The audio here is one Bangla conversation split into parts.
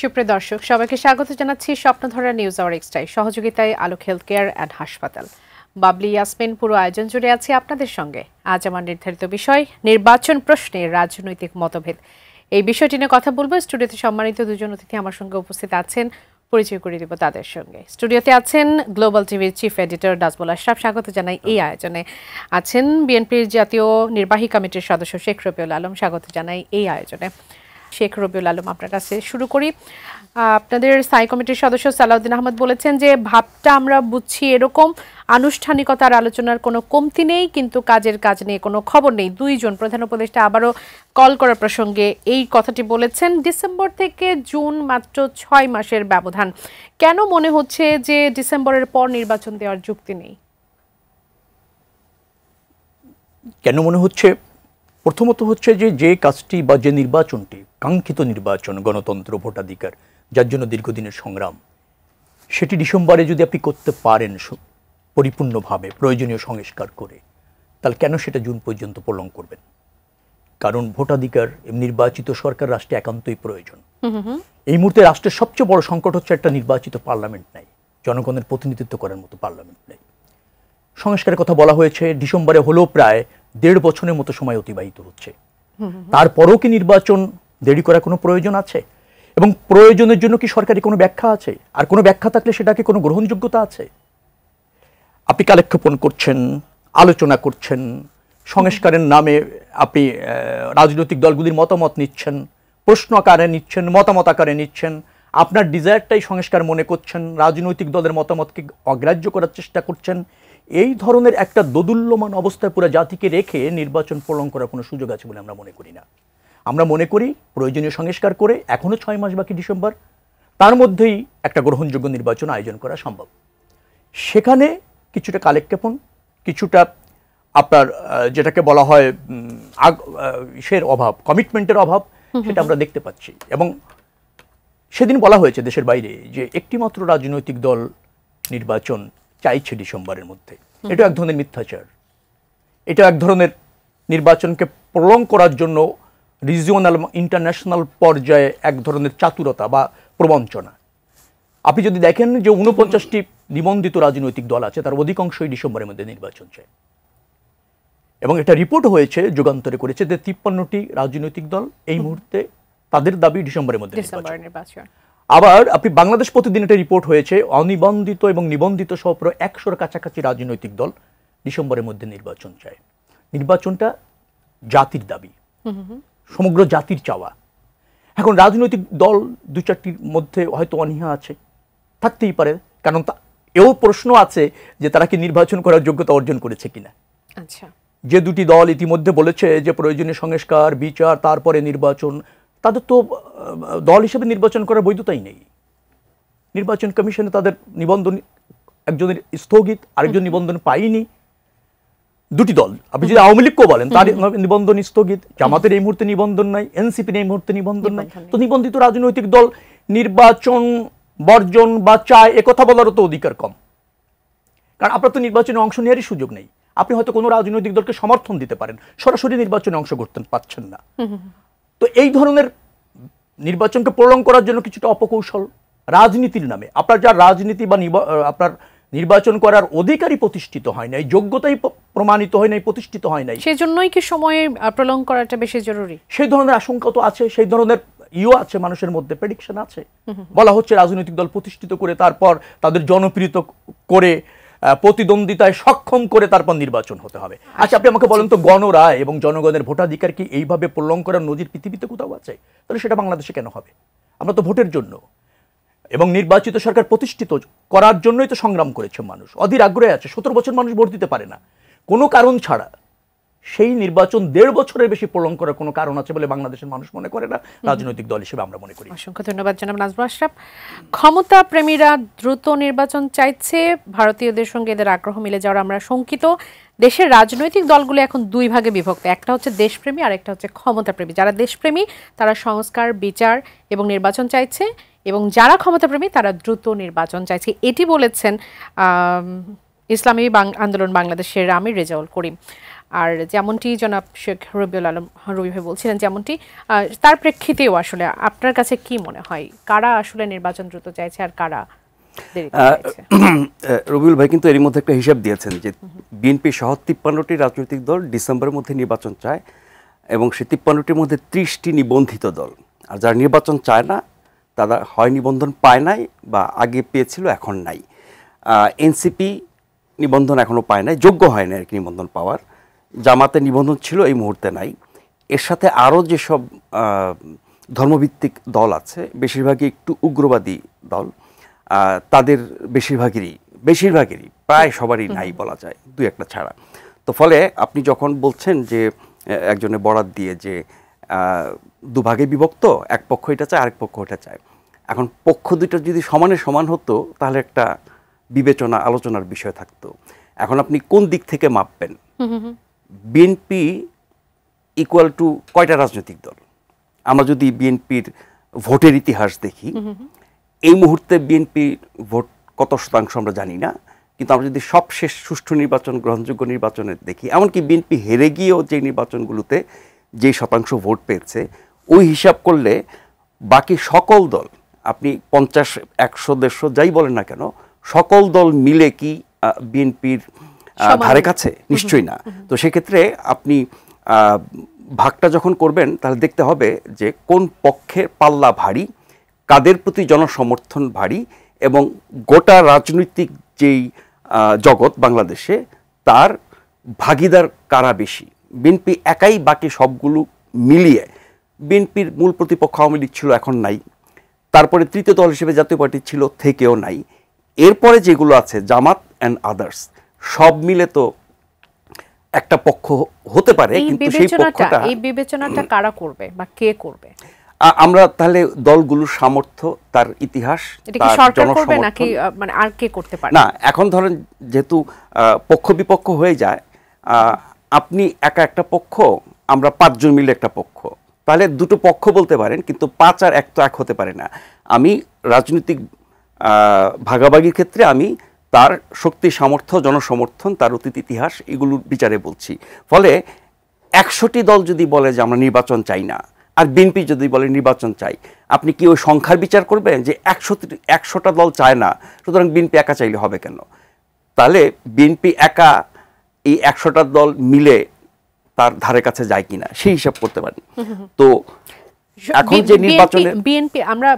সুপ্রিয় দর্শক সবাইকে স্বাগত জানাচ্ছি স্বপ্নধারা নিউজ আওয়ার এক্সট্রায় সহযোগিতায় আলোক হেলথ কেয়ার অ্যান্ড হাসপাতাল। বাবলি ইয়াসমিন পুরো আয়োজন জুড়ে আছি আপনাদের সঙ্গে। আজ আমার নির্ধারিত বিষয় নির্বাচন প্রশ্নে রাজনৈতিক মতভেদ। এই বিষয়টি নিয়ে কথা বলবো। স্টুডিওতে সম্মানিত দুজন অতিথি আমার সঙ্গে উপস্থিত আছেন, পরিচয় করে দিব তাদের সঙ্গে। স্টুডিওতে আছেন গ্লোবাল টিভির চিফ এডিটর নাজমুল আশরাফ, স্বাগত জানাই এই আয়োজনে। আছেন বিএনপির জাতীয় নির্বাহী কমিটির সদস্য শেখ রবিউল আলম, স্বাগত জানাই এই আয়োজনে। শেখ রবিউল আলম, আপনার কাছে শুরু করি। আপনাদের স্থায়ী কমিটির সদস্য সালাউদ্দিন আহমদ বলেছেন যে ভাবটা আমরা বুঝছি এরকম, আনুষ্ঠানিকতার আলোচনার কোনো কমতি নেই, কিন্তু কাজের কাজ নিয়ে কোনো খবর নেই। দুইজন প্রধান উপদেষ্টা আবারও কল করার প্রসঙ্গে এই কথাটি বলেছেন। ডিসেম্বর থেকে জুন মাত্র 6 মাসের ব্যবধান। কেন মনে হচ্ছে যে ডিসেম্বরের পর নির্বাচন দেওয়ার যুক্তি নেই? কেন মনে হচ্ছে? প্রথমত হচ্ছে যে কাজটি বা যে নির্বাচনটি, কাঙ্ক্ষিত নির্বাচন, গণতন্ত্র, ভোটাধিকার, যার জন্য দীর্ঘদিনের সংগ্রাম, সেটি ডিসেম্বরে যদি আপনি করতে পারেন পরিপূর্ণভাবে প্রয়োজনীয় সংস্কার করে, তাহলে কেন সেটা জুন পর্যন্ত প্রলং করবেন? কারণ ভোটাধিকার নির্বাচিত সরকার রাষ্ট্রে একান্তই প্রয়োজন। এই মুহূর্তে রাষ্ট্রের সবচেয়ে বড় সংকট হচ্ছে একটা নির্বাচিত পার্লামেন্ট নাই, জনগণের প্রতিনিধিত্ব করার মতো পার্লামেন্ট নেই। সংস্কারের কথা বলা হয়েছে, ডিসেম্বরে হলেও প্রায় 1.5 বছরের মতো সময় অতিবাহিত হচ্ছে। তারপরও কি নির্বাচন দেরি করার কোনো প্রয়োজন আছে? এবং প্রয়োজনের জন্য কি সরকারি কোনো ব্যাখ্যা আছে? আর কোনো ব্যাখ্যা থাকলে সেটা কি কোনো গ্রহণযোগ্যতা আছে? আপনি কালেক্ষেপণ করছেন, আলোচনা করছেন, সংস্কারের নামে আপনি রাজনৈতিক দলগুলির মতামত নিচ্ছেন, প্রশ্ন আকারে নিচ্ছেন, মতামত আকারে নিচ্ছেন, আপনার ডিজায়ারটাই সংস্কার মনে করছেন, রাজনৈতিক দলের মতামতকে অগ্রাহ্য করার চেষ্টা করছেন। এই ধরনের একটা দোদুল্যমান অবস্থায় পুরো জাতিকে রেখে নির্বাচন প্রলং করার কোনো সুযোগ আছে বলে আমরা মনে করি না। আমরা মনে করি প্রয়োজনীয় সংস্কার করে, এখনো 6 মাস বাকি ডিসেম্বর, তার মধ্যেই একটা গ্রহণযোগ্য নির্বাচন আয়োজন করা সম্ভব। সেখানে কিছুটা কালেক্ষেপণ, কিছুটা আপনার যেটাকে বলা হয় সের অভাব, কমিটমেন্টের অভাব, সেটা আমরা দেখতে পাচ্ছি। এবং সেদিন বলা হয়েছে দেশের বাইরে যে একটিমাত্র রাজনৈতিক দল নির্বাচন চাইছে ডিসেম্বরের মধ্যে। এটা এক ধরনের মিথ্যাচার। এটা এক ধরনের নির্বাচনকে প্রলং করার জন্য রিজিওনাল এবং ইন্টারন্যাশনাল পর্যায়ে এক ধরনের চাতুরতা বা প্রবঞ্চনা। আপনি যদি দেখেন যে 49টি নিবন্ধিত রাজনৈতিক দল আছে, তার অধিকাংশই ডিসেম্বরের মধ্যে নির্বাচন চায়। এবং এটা রিপোর্ট হয়েছে, যুগান্তরে করেছে, যে 53টি রাজনৈতিক দল এই মুহূর্তে তাদের দাবি ডিসেম্বরের মধ্যে নির্বাচন। আবার আপনি বাংলাদেশ প্রতিদিন এটা রিপোর্ট হয়েছে, অনিবন্ধিত এবং নিবন্ধিত সহ প্রায় 100-র কাছাকাছি রাজনৈতিক দল ডিসেম্বরের মধ্যে নির্বাচন চায়। নির্বাচনটা জাতির দাবি, সমগ্র জাতির চাওয়া। এখন রাজনৈতিক দল 2-4টির মধ্যে হয়তো অনীহা আছে, থাকতেই পারে, কারণ এও প্রশ্ন আছে যে তারা কি নির্বাচন করার যোগ্যতা অর্জন করেছে কিনা। আচ্ছা, যে দুটি দল ইতিমধ্যে বলেছে যে প্রয়োজনীয় সংস্কার, বিচার, তারপরে নির্বাচন, তাদের তো দল হিসেবে নির্বাচন করার বৈধতাই নেই। নির্বাচন কমিশনে তাদের নিবন্ধন, একজনের স্থগিত, আরেকজন নিবন্ধন পায়নি। দুটি দল, আপনি যদি আওয়ামী লীগকেও বলেন, তার নিবন্ধন স্থগিত, জামাতের এই মুহূর্তে নিবন্ধন নাই, এনসিপির এই মুহূর্তে নিবন্ধন নাই। তো নিবন্ধিত রাজনৈতিক দল নির্বাচন বর্জন বা চায় একথা বলারও তো অধিকার কম, কারণ আপনার তো নির্বাচনে অংশ নেওয়ারই সুযোগ নেই। আপনি হয়তো কোনো রাজনৈতিক দলকে সমর্থন দিতে পারেন, সরাসরি নির্বাচনে অংশ করতে পারছেন না। তো এই ধরনের নির্বাচনকে প্রলং করার জন্য কিছুটা অপকৌশল রাজনীতির নামে, আপনার যা রাজনীতি বা আপনার নির্বাচন করার অধিকারই প্রতিষ্ঠিত হয় নাই, যোগ্যতাই প্রমাণিত হয় নাই, প্রতিষ্ঠিত হয় নাই, সেজন্যই কি সময়ে প্রলং করাটা বেশি জরুরি? সেই ধরনের আশঙ্কা তো আছে, সেই ধরনের আছে মানুষের মধ্যে, প্রেডিকশন আছে। বলা হচ্ছে রাজনৈতিক দল প্রতিষ্ঠিত করে, তারপর তাদের জনপ্রিয় করে, প্রতিদ্বন্দ্বিতায় সক্ষম করে তারপর নির্বাচন হতে হবে। আচ্ছা, আপনি আমাকে বলেন তো, গণরায় এবং জনগণের ভোটাধিকার কি এইভাবে প্রলং করার নজির পৃথিবীতে কোথাও আছে? তাহলে সেটা বাংলাদেশে কেন হবে? আমরা তো ভোটের জন্য এবং নির্বাচিত সরকার প্রতিষ্ঠিত করার জন্যই তো সংগ্রাম করেছে মানুষ, অধীর আগ্রহে আছে। 17 বছর মানুষ ভোট দিতে পারে না কোনো কারণ ছাড়া। সেই নির্বাচন 1.5 বছরের বেশি প্রলং করার কোনো কারণ আছে বলে বাংলাদেশের মানুষ মনে করে না, রাজনৈতিক দল হিসেবে আমরা মনে করি। অসংখ্য ধন্যবাদ জনাব নাজমুল আশরাফ। ক্ষমতা প্রেমীরা দ্রুত নির্বাচন চাইছে, ভারতীয়দের সঙ্গে এদের আগ্রহ মিলে যাওয়ার আমরা শঙ্কিত। দেশের রাজনৈতিক দলগুলো এখন দুই ভাগে বিভক্ত, একটা হচ্ছে দেশপ্রেমী আর একটা হচ্ছে ক্ষমতাপ্রেমী। যারা দেশপ্রেমী তারা সংস্কার, বিচার এবং নির্বাচন চাইছে, এবং যারা ক্ষমতাপ্রেমী তারা দ্রুত নির্বাচন চাইছে। এটি বলেছেন ইসলামী আন্দোলন বাংলাদেশের আমির রেজাউল করিম। আর যেমনটি জনাব শেখ রবিউল আলম রবি ভাই বলছিলেন, যেমনটি তার প্রেক্ষিতেও আসলে আপনার কাছে কি মনে হয় কারা আসলে নির্বাচন দ্রুত চাইছে আর কারা দেরি চাইছে? রবিউল ভাই কিন্তু এর মধ্যে একটা হিসাব দিয়েছেন যে বিএনপি সহ 53টি রাজনৈতিক দল ডিসেম্বরের মধ্যে নির্বাচন চায় এবং সেই 53টির মধ্যে 30টি নিবন্ধিত দল। আর যারা নির্বাচন চায় না তারা হয় নিবন্ধন পায় নাই বা আগে পেয়েছিল এখন নাই। এনসিপি নিবন্ধন এখনও পায় নাই, যোগ্য হয় না আর কি নিবন্ধন পাওয়ার। জামাতে নিবন্ধন ছিল, এই মুহূর্তে নাই। এর সাথে আরও যেসব ধর্মভিত্তিক দল আছে বেশিরভাগই একটু উগ্রবাদী দল, তাদের বেশিরভাগেরই প্রায় সবারই নাই বলা যায়, দুই একটা ছাড়া। তো ফলে আপনি যখন বলছেন যে একজনের বরাত দিয়ে যে দুভাগে বিভক্ত, এক পক্ষ এটা চায় আরেক পক্ষ এটা চায়, এখন পক্ষ দুটো যদি সমানে সমান হতো তাহলে একটা বিবেচনা আলোচনার বিষয় থাকতো। এখন আপনি কোন দিক থেকে মাপবেন? বিএনপি ইকুয়াল টু কয়টা রাজনৈতিক দল? আমরা যদি বিএনপির ভোটের ইতিহাস দেখি, এই মুহূর্তে বিএনপি ভোট কত শতাংশ আমরা জানি না, কিন্তু আমরা যদি সবশেষ সুষ্ঠু নির্বাচন, গ্রহণযোগ্য নির্বাচনে দেখি, এমনকি বিএনপি হেরে গিয়েও যে নির্বাচনগুলোতে যে শতাংশ ভোট পেয়েছে, ওই হিসাব করলে বাকি সকল দল, আপনি 50, 100, 150 যাই বলেন না কেন, সকল দল মিলে কি বিএনপির ধারে কাছে? নিশ্চয়ই না। তো সেক্ষেত্রে আপনি ভাগটা যখন করবেন তাহলে দেখতে হবে যে কোন পক্ষের পাল্লা ভারী, কাদের প্রতি জনসমর্থন ভারী, এবং গোটা রাজনৈতিক যেই জগৎ বাংলাদেশে তার ভাগিদার কারা বেশি। বিএনপি একাই বাকি সবগুলো মিলিয়ে, বিএনপির মূল প্রতিপক্ষ আওয়ামী লীগ ছিল, এখন নাই। তারপরে তৃতীয় দল হিসেবে জাতীয় পার্টি ছিল, থেকেও নাই। এরপরে যেগুলো আছে জামাত অ্যান্ড আদার্স, সব মিলে তো একটা পক্ষ হতে পারে, কিন্তু সেই পক্ষটা, এই বিবেচনাটা কারা করবে বা কে করবে? আমরা তাহলে দলগুলোর সামর্থ্য, তার ইতিহাস, তার জনসমর্থন, নাকি মানে আর কে করতে পারে না। এখন ধরেন যেহেতু পক্ষ বিপক্ষ হয়ে যায়, আপনি একা একটা পক্ষ, আমরা 5 জন মিলে একটা পক্ষ, তাহলে দুটো পক্ষ বলতে পারেন, কিন্তু 5 আর 1 তো এক হতে পারে না। আমি রাজনৈতিক ভাগাভাগির ক্ষেত্রে আমি তার শক্তি, সামর্থ্য, জনসমর্থন, তার অতীত ইতিহাস, এগুলোর বিচারে বলছি। ফলে 100টি দল যদি বলে যে আমরা নির্বাচন চাই না, আর বিএনপি যদি বলে নির্বাচন চাই, আপনি কি ওই সংখ্যার বিচার করবেন যে 100টা দল চায় না, সুতরাং বিএনপি একা চাইলে হবে কেন? তাহলে বিএনপি একা এই 100টা দল মিলে তার ধারে কাছে যায় কিনা সেই হিসাব করতে পারেন। তো এখন যে নির্বাচনে বিএনপি, আমরা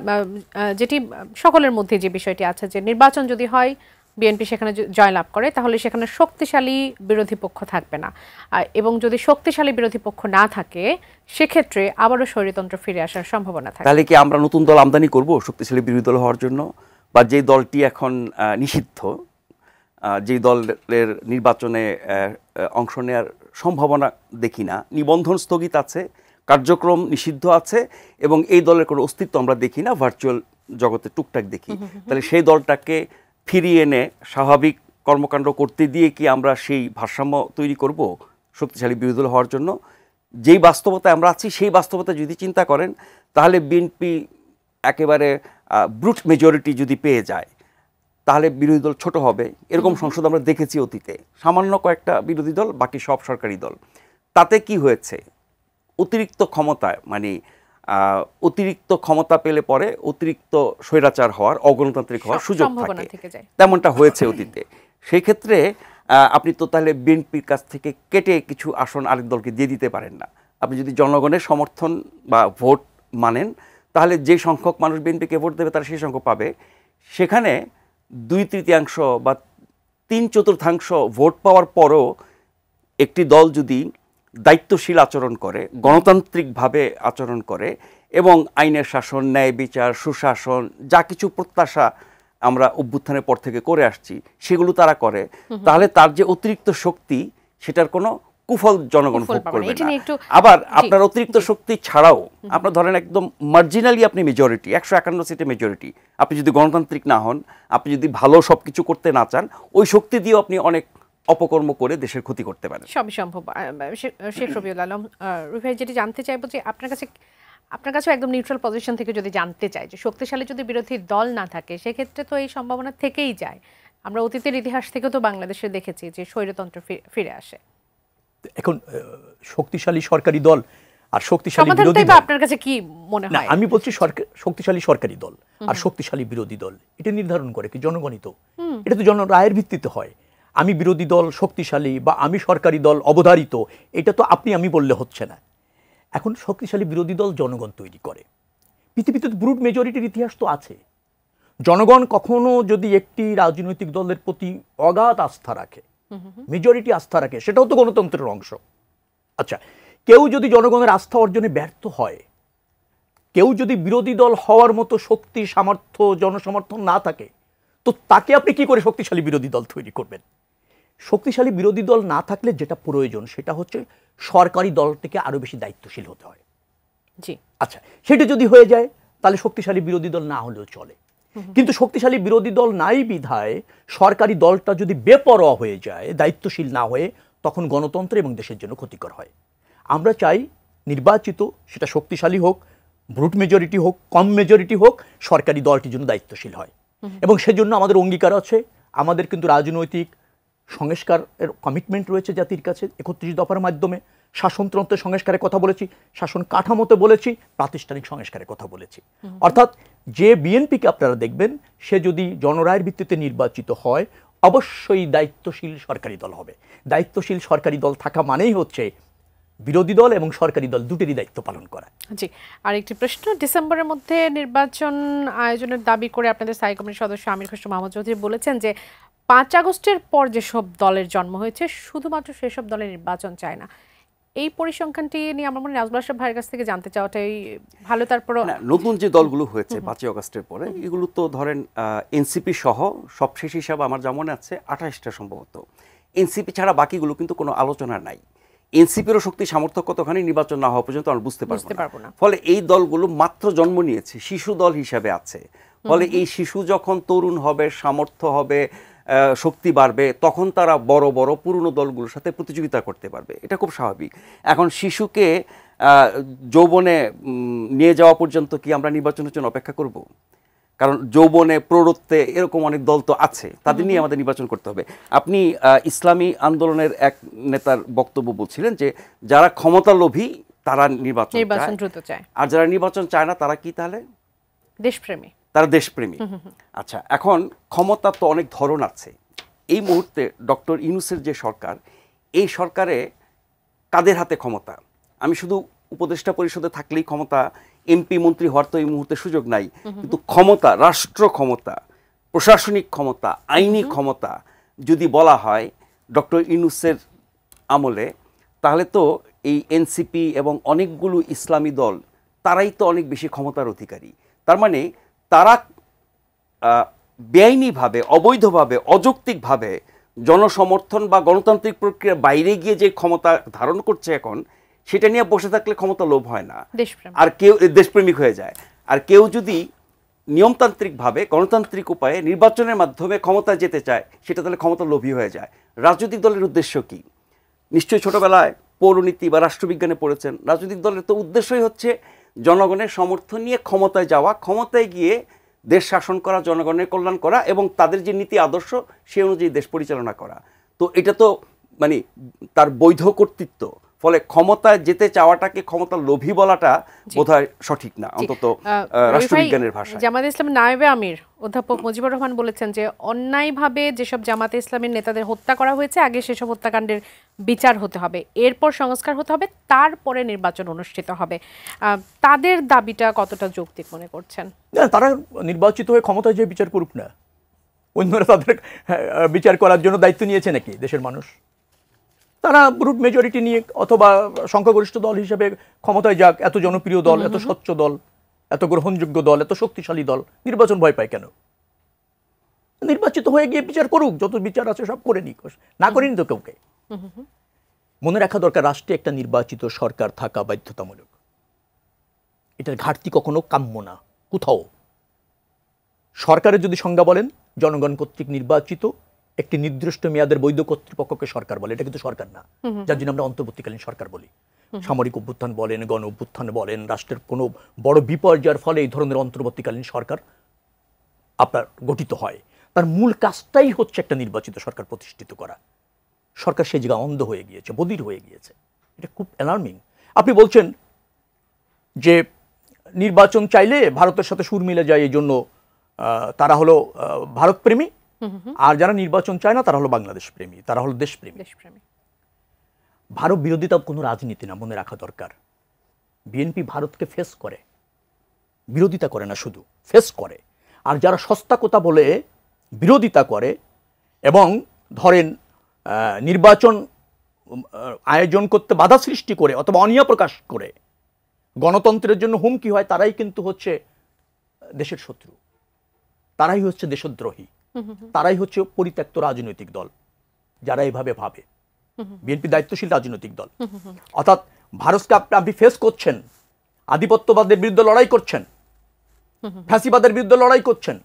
যেটি সকলের মধ্যে যে বিষয়টি আছে যে নির্বাচন যদি হয়, বিএনপি সেখানে জয়লাভ করে, তাহলে সেখানে শক্তিশালী বিরোধী পক্ষ থাকবে না, এবং যদি শক্তিশালী বিরোধী পক্ষ না থাকে সেক্ষেত্রে আবারও স্বৈরতন্ত্র ফিরে আসার সম্ভাবনা থাকে। তাহলে কি আমরা নতুন দল আমদানি করব শক্তিশালী বিরোধী দল হওয়ার জন্য? বা যে দলটি এখন নিষিদ্ধ, যেই দলের নির্বাচনে অংশ নেওয়ার সম্ভাবনা দেখি না, নিবন্ধন স্থগিত আছে, কার্যক্রম নিষিদ্ধ আছে, এবং এই দলের কোনো অস্তিত্ব আমরা দেখি না, ভার্চুয়াল জগতে টুকটাক দেখি, তাহলে সেই দলটাকে ফিরিয়ে এনে স্বাভাবিক কর্মকাণ্ড করতে দিয়ে কি আমরা সেই ভারসাম্য তৈরি করব শক্তিশালী বিরোধী দল হওয়ার জন্য? যেই বাস্তবতায় আমরা আছি সেই বাস্তবতা যদি চিন্তা করেন, তাহলে বিএনপি একেবারে ব্রুট মেজরিটি যদি পেয়ে যায়, তাহলে বিরোধী দল ছোট হবে। এরকম সংসদ আমরা দেখেছি অতীতে, সামান্য কয়েকটা বিরোধী দল, বাকি সব সরকারি দল। তাতে কি হয়েছে? অতিরিক্ত ক্ষমতায়, মানে অতিরিক্ত ক্ষমতা পেলে পরে অতিরিক্ত স্বৈরাচার হওয়ার, অগণতান্ত্রিক হওয়ার সুযোগ থাকে, তেমনটা হয়েছে অতীতে। সেই ক্ষেত্রে আপনি তো তাহলে বিএনপির কাছ থেকে কেটে কিছু আসন আরেক দলকে দিয়ে দিতে পারেন না। আপনি যদি জনগণের সমর্থন বা ভোট মানেন, তাহলে যে সংখ্যক মানুষ বিএনপিকে ভোট দেবে তারা সেই সংখ্যক পাবে। সেখানে 2/3 বা 3/4 ভোট পাওয়ার পরও একটি দল যদি দায়িত্বশীল আচরণ করে, গণতান্ত্রিকভাবে আচরণ করে, এবং আইনের শাসন, ন্যায় বিচার, সুশাসন, যা কিছু প্রত্যাশা আমরা অভ্যুত্থানের পর থেকে করে আসছি সেগুলো তারা করে, তাহলে তার যে অতিরিক্ত শক্তি সেটার কোনো কুফল জনগণ ভোগ করবে না। আবার আপনার অতিরিক্ত শক্তি ছাড়াও আপনার ধরেন একদম মার্জিনালি আপনি মেজরিটি, 151 সিটে মেজরিটি, আপনি যদি গণতান্ত্রিক না হন, আপনি যদি ভালো সব কিছু করতে না চান, ওই শক্তি দিয়েও আপনি অনেক অপকর্ম করে দেশের ক্ষতি করতে পারেন। সবই সম্ভব। শেখ রবিউল আলম, রুফাই, যেটি জানতে চাইবো যে আপনার কাছে একদম নিউট্রাল পজিশন থেকে যদি জানতে চাই যে শক্তিশালী যদি বিরোধী দল না থাকে সেক্ষেত্রে তো এই সম্ভাবনা থেকেই যায়। আমরা অতীতের ইতিহাস থেকে তো বাংলাদেশে দেখেছি যে স্বৈরতন্ত্র ফিরে আসে। এখন শক্তিশালী সরকারি দল আর শক্তিশালী বিরোধী সমাধানটাই বা দল, আপনার কাছে কি মনে না হয়? আমি বলছি শক্তিশালী সরকারি দল আর শক্তিশালী বিরোধী দল এটা নির্ধারণ করে কি জনগণই তো, এটা তো জনরায়ের ভিত্তিতে হয়। আমি বিরোধী দল শক্তিশালী বা আমি সরকারি দল অবধারিত, এটা তো আপনি আমি বললে হচ্ছে না। এখন শক্তিশালী বিরোধী দল জনগণ তৈরি করে। পৃথিবীতে ব্রুট মেজরিটির ইতিহাস তো আছে। জনগণ কখনো যদি একটি রাজনৈতিক দলের প্রতি অগাধ আস্থা রাখে, মেজরিটি আস্থা রাখে, সেটাও তো গণতন্ত্রের অংশ। আচ্ছা, কেউ যদি জনগণের আস্থা অর্জনে ব্যর্থ হয়, কেউ যদি বিরোধী দল হওয়ার মতো শক্তি সামর্থ্য জনসমর্থন না থাকে, তো তাকে আপনি কি করে শক্তিশালী বিরোধী দল তৈরি করবেন? শক্তিশালী বিরোধী দল না থাকলে যেটা প্রয়োজন সেটা হচ্ছে সরকারি দল থেকে আরো বেশি দায়িত্বশীল হতে হয়। জি, আচ্ছা, সেটা যদি হয়ে যায় তাহলে শক্তিশালী বিরোধী দল না হলেও চলে। কিন্তু শক্তিশালী বিরোধী দল নাই বিধায় সরকারি দলটা যদি বেপরোয়া হয়ে যায়, দায়িত্বশীল না হয়ে, তখন গণতন্ত্র এবং দেশের জন্য ক্ষতিকর হয়। আমরা চাই নির্বাচিত, সেটা শক্তিশালী হোক, ব্রুট মেজরিটি হোক, কম মেজরিটি হোক, সরকারি দলটির জন্য দায়িত্বশীল হয়। এবং সেজন্য আমাদের অঙ্গীকার আছে। আমাদের কিন্তু রাজনৈতিক সংস্কারের কমিটমেন্ট রয়েছে জাতির কাছে ৩১ দফার মাধ্যমে। শাসনতন্ত্রের সংস্কারের কথা বলেছি, শাসন কাঠামোতে বলেছি, প্রাতিষ্ঠানিক সংস্কারের কথা বলেছি। অর্থাৎ যে বিএনপিকে আপনারা দেখবেন, সে যদি জনরায়ের ভিত্তিতে নির্বাচিত হয়, অবশ্যই দায়িত্বশীল সরকারি দল হবে। দায়িত্বশীল সরকারি দল থাকা মানেই হচ্ছে বিরোধী দল এবং সরকারি দল দুটেরই দায়িত্ব পালন করা। জি, আর একটি প্রশ্ন, ডিসেম্বরের মধ্যে নির্বাচন আয়োজনের দাবি করে আপনাদের স্থায়ী কমিটির সদস্য আমির খসরু মাহমুদ চৌধুরী বলেছেন যে 5 আগস্টের পর যেসব দলের জন্ম হয়েছে শুধুমাত্র সেসব দলের নির্বাচন চায় না। এই পরিসংখ্যানটি নিয়ে আমার মনে হয় নাজমুল আশরাফ ভাইয়ের কাছ থেকে জানতে চাওয়াটাই ভালো। তারপরও নতুন যে দলগুলো হয়েছে 5 আগস্টের পরে, এগুলো তো ধরেন এনসিপি সহ সবশেষ হিসাবে আমার যা মনে আছে 28টা সম্ভবত। এনসিপি ছাড়া বাকিগুলো কিন্তু কোনো আলোচনা নাই। এনসিপিরও শক্তি সামর্থ্য কতখানি নির্বাচন না হওয়া পর্যন্ত আমরা বুঝতে পারবো না। ফলে এই দলগুলো মাত্র জন্ম নিয়েছে, শিশু দল হিসাবে আছে। ফলে এই শিশু যখন তরুণ হবে, সামর্থ্য হবে, শক্তি বাড়বে, তখন তারা বড় বড় পুরনো দলগুলোর সাথে প্রতিযোগিতা করতে পারবে। এটা খুব স্বাভাবিক। এখন শিশুকে যৌবনে নিয়ে যাওয়া পর্যন্ত কি আমরা নির্বাচনের জন্য অপেক্ষা করব? কারণ যৌবনে প্রৌঢ়ত্বে এরকম অনেক দল তো আছে, তাদের নিয়ে আমাদের নির্বাচন করতে হবে। আপনি ইসলামী আন্দোলনের এক নেতার বক্তব্য বলছিলেন যে যারা ক্ষমতালোভী তারা নির্বাচন দ্রুত চায়, আর যারা নির্বাচন চায় না তারা কি তাহলে? দেশপ্রেমী। তারা দেশপ্রেমী। আচ্ছা, এখন ক্ষমতা তো অনেক ধরন আছে। এই মুহূর্তে ডক্টর ইউনূসের যে সরকার, এই সরকারে কাদের হাতে ক্ষমতা? আমি শুধু উপদেষ্টা পরিষদে থাকলেই ক্ষমতা, এমপি মন্ত্রী হওয়ার তো এই মুহূর্তে সুযোগ নাই। কিন্তু ক্ষমতা, রাষ্ট্র ক্ষমতা, প্রশাসনিক ক্ষমতা, আইনি ক্ষমতা যদি বলা হয় ডক্টর ইউনূসের আমলে, তাহলে তো এই এনসিপি এবং অনেকগুলো ইসলামী দল তারাই তো অনেক বেশি ক্ষমতার অধিকারী। তার মানে তারা বেআইনিভাবে, অবৈধভাবে, অযৌক্তিকভাবে জনসমর্থন বা গণতান্ত্রিক প্রক্রিয়ার বাইরে গিয়ে যে ক্ষমতা ধারণ করছে এখন, সেটা নিয়ে বসে থাকলে ক্ষমতা লোভ হয় না, আর কেউ দেশপ্রেমিক হয়ে যায়। আর কেউ যদি নিয়মতান্ত্রিকভাবে গণতান্ত্রিক উপায়ে নির্বাচনের মাধ্যমে ক্ষমতা যেতে চায়, সেটা তাহলে ক্ষমতা লোভী হয়ে যায়। রাজনৈতিক দলের উদ্দেশ্য কি? নিশ্চয়ই ছোটবেলায় পৌরনীতি বা রাষ্ট্রবিজ্ঞানে পড়েছেন। রাজনৈতিক দলের তো উদ্দেশ্যই হচ্ছে জনগণের সমর্থন নিয়ে ক্ষমতায় যাওয়া, ক্ষমতায় গিয়ে দেশ শাসন করা, জনগণের কল্যাণ করা এবং তাদের যে নীতি আদর্শ সে অনুযায়ী দেশ পরিচালনা করা। তো এটা তো মানে তার বৈধ কর্তৃত্ব। ফলে ক্ষমতায় যেতে চাওয়াটাকে ক্ষমতা লোভী বলাটা বোধহয় সঠিক না, অন্তত রাষ্ট্রবিজ্ঞানের ভাষায়। জামাতে ইসলামের নায়েবে আমির অধ্যাপক মুজিবুর রহমান বলেছেন যে অন্যায়ভাবে যেসব জামাতে ইসলামের নেতাদের হত্যা করা হয়েছে, আগে সেসব হত্যাকাণ্ডের বিচার হতে হবে, এরপর সংস্কার হতে হবে, তারপরে নির্বাচন অনুষ্ঠিত হবে। তাদের দাবিটা কতটা যৌক্তিক মনে করছেন? তারা নির্বাচিত হয়ে ক্ষমতায় যে বিচার করুক না, অন্যরা তাদের বিচার করার জন্য দায়িত্ব নিয়েছে নাকি দেশের মানুষ? তারা ব্রুট মেজরিটি নিয়ে অথবা সংখ্যাগরিষ্ঠ দল হিসেবে ক্ষমতায় যাক, এত জনপ্রিয় দল, এত স্বচ্ছ দল, এত গ্রহণযোগ্য দল, এত শক্তিশালী দল, নির্বাচন ভয় পায় কেন? নির্বাচিত হয়ে গিয়ে বিচার করুক, যত বিচার আছে সব করে নিক, না করিনি তো কাউকে। মনে রাখা দরকার, রাষ্ট্রে একটা নির্বাচিত সরকার থাকা বাধ্যতামূলক। এটার ঘাটতি কখনো কাম্য না কোথাও। সরকারের যদি সংজ্ঞা বলেন, জনগণ কর্তৃক নির্বাচিত একটি নির্দিষ্ট মেয়াদের বৈধ কর্তৃপক্ষকে সরকার বলে। এটা কিন্তু সরকার না, যার জন্য আমরা অন্তর্বর্তীকালীন সরকার বলি। সামরিক অভ্যুত্থান বলেন, গণ অভ্যুত্থান বলেন, রাষ্ট্রের কোনো বড় বিপর্যয়ের ফলে এই ধরনের অন্তর্বর্তীকালীন সরকার আপনার গঠিত হয়। তার মূল কাজটাই হচ্ছে একটা নির্বাচিত সরকার প্রতিষ্ঠিত করা। সরকার সেই জায়গায় অন্ধ হয়ে গিয়েছে, বধির হয়ে গিয়েছে। এটা খুব অ্যালার্মিং। আপনি বলছেন যে নির্বাচন চাইলে ভারতের সাথে সুর মিলে যায়, এই জন্য তারা হলো ভারতপ্রেমী, আর যারা নির্বাচন চায় না তারা হলো বাংলাদেশ প্রেমী, তারা হলো দেশপ্রেমী। ভারত বিরোধিতা কোনো রাজনীতি না, মনে রাখা দরকার। বিএনপি ভারতকে ফেস করে, বিরোধিতা করে না, শুধু ফেস করে। আর যারা সস্তা কথা বলে বিরোধিতা করে এবং ধরেন নির্বাচন আয়োজন করতে বাধা সৃষ্টি করে অথবা অনীহা প্রকাশ করে গণতন্ত্রের জন্য হুমকি হয়, তারাই কিন্তু হচ্ছে দেশের শত্রু, তারাই হচ্ছে দেশদ্রোহী, তারাই হচ্ছে পরিত্যক্ত রাজনৈতিক দল যারা এইভাবে ভাবে। বিএনপি দায়িত্বশীল রাজনৈতিক দল। অর্থাৎ ভারতকে আপনি ফেস করছেন, আধিপত্যবাদের বিরুদ্ধে লড়াই করছেন, ফ্যাসিবাদের বিরুদ্ধে লড়াই করছেন,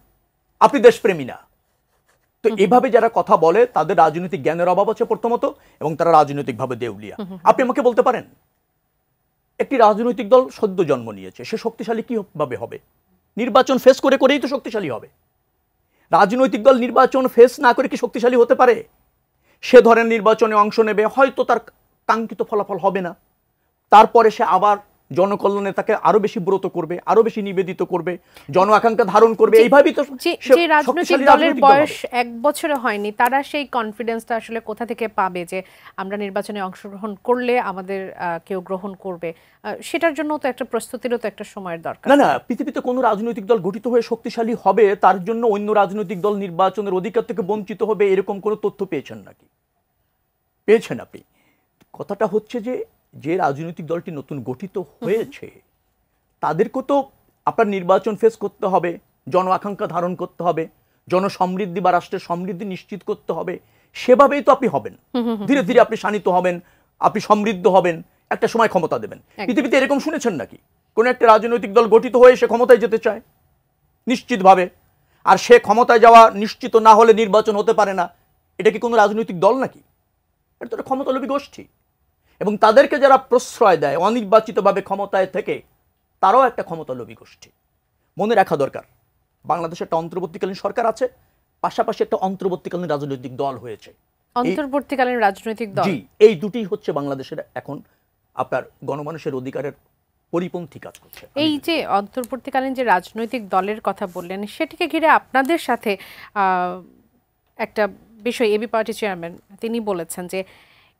আপনি দেশপ্রেমী না। তো এভাবে যারা কথা বলে তাদের রাজনৈতিক জ্ঞানের অভাব আছে প্রথমত, এবং তারা রাজনৈতিকভাবে দেউলিয়া। আপনি আমাকে বলতে পারেন একটি রাজনৈতিক দল সদ্য জন্ম নিয়েছে, সে শক্তিশালী কিভাবে হবে? নির্বাচন ফেস করে করেই তো শক্তিশালী হবে। রাজনৈতিক দল নির্বাচন ফেস না করে কি শক্তিশালী হতে পারে? সে ধরেন নির্বাচনে অংশ নেবে, হয়তো তার কাঙ্ক্ষিত ফলাফল হবে না, তারপরে সে আবার জনকল্যাণে তাকে আরো বেশি ব্রত করবে, আরো বেশি নিবেদিত করবে, জন আকাঙ্ক্ষা ধারণ করবে। এইভাবেই তো যে রাজনৈতিক দলের বয়স 1 বছরে হয়নি, তারা সেই কনফিডেন্সটা আসলে কোথা থেকে পাবে যে আমরা নির্বাচনে অংশগ্রহণ করলে আমাদের কেউ গ্রহণ করবে? সেটার জন্য তো একটা প্রস্তুতিরও তো একটা সময়ের দরকার। না, পৃথিবীতে কোনো রাজনৈতিক দল গঠিত হয়ে শক্তিশালী হবে তার জন্য অন্য রাজনৈতিক দল নির্বাচনের অধিকার থেকে বঞ্চিত হবে, এরকম কোনো তথ্য পেয়েছেন নাকি? পেয়েছেন আপনি? কথাটা হচ্ছে যে রাজনৈতিক দলটি নতুন গঠিত হয়েছে তাদেরকে তো আপনার নির্বাচন ফেস করতে হবে, জন আকাঙ্ক্ষা ধারণ করতে হবে, জনসমৃদ্ধি বা রাষ্ট্রের সমৃদ্ধি নিশ্চিত করতে হবে। সেভাবেই তো আপনি হবেন, ধীরে ধীরে আপনি শানিত হবেন, আপনি সমৃদ্ধ হবেন, একটা সময় ক্ষমতা দেবেন। পৃথিবীতে এরকম শুনেছেন নাকি কোন একটা রাজনৈতিক দল গঠিত হয়ে সে ক্ষমতায় যেতে চায় নিশ্চিতভাবে, আর সে ক্ষমতায় যাওয়া নিশ্চিত না হলে নির্বাচন হতে পারে না? এটা কি কোনো রাজনৈতিক দল নাকি? এটা তো একটা ক্ষমতালোভী গোষ্ঠী, এবং তাদেরকে যারা প্রশ্রয় দেয় অনির্বাচিতভাবে ক্ষমতায় থেকে, তারাও একটা ক্ষমতালোভী গোষ্ঠী। মনে রাখা দরকার, বাংলাদেশে একটা অন্তর্বর্তীকালীন সরকার আছে, পাশাপাশি একটা অন্তর্বর্তীকালীন রাজনৈতিক দল হয়েছে। অন্তর্বর্তীকালীন রাজনৈতিক দল, জি, এই দুটি হচ্ছে বাংলাদেশের এখন আপনার গণমানুষের অধিকারের পরিপন্থী কাজ করছে। এই যে অন্তর্বর্তীকালীন যে রাজনৈতিক দলের কথা বললেন, সেটিকে ঘিরে আপনাদের সাথে একটা বিষয়, এবি পার্টি চেয়ারম্যান তিনি বলেছেন যে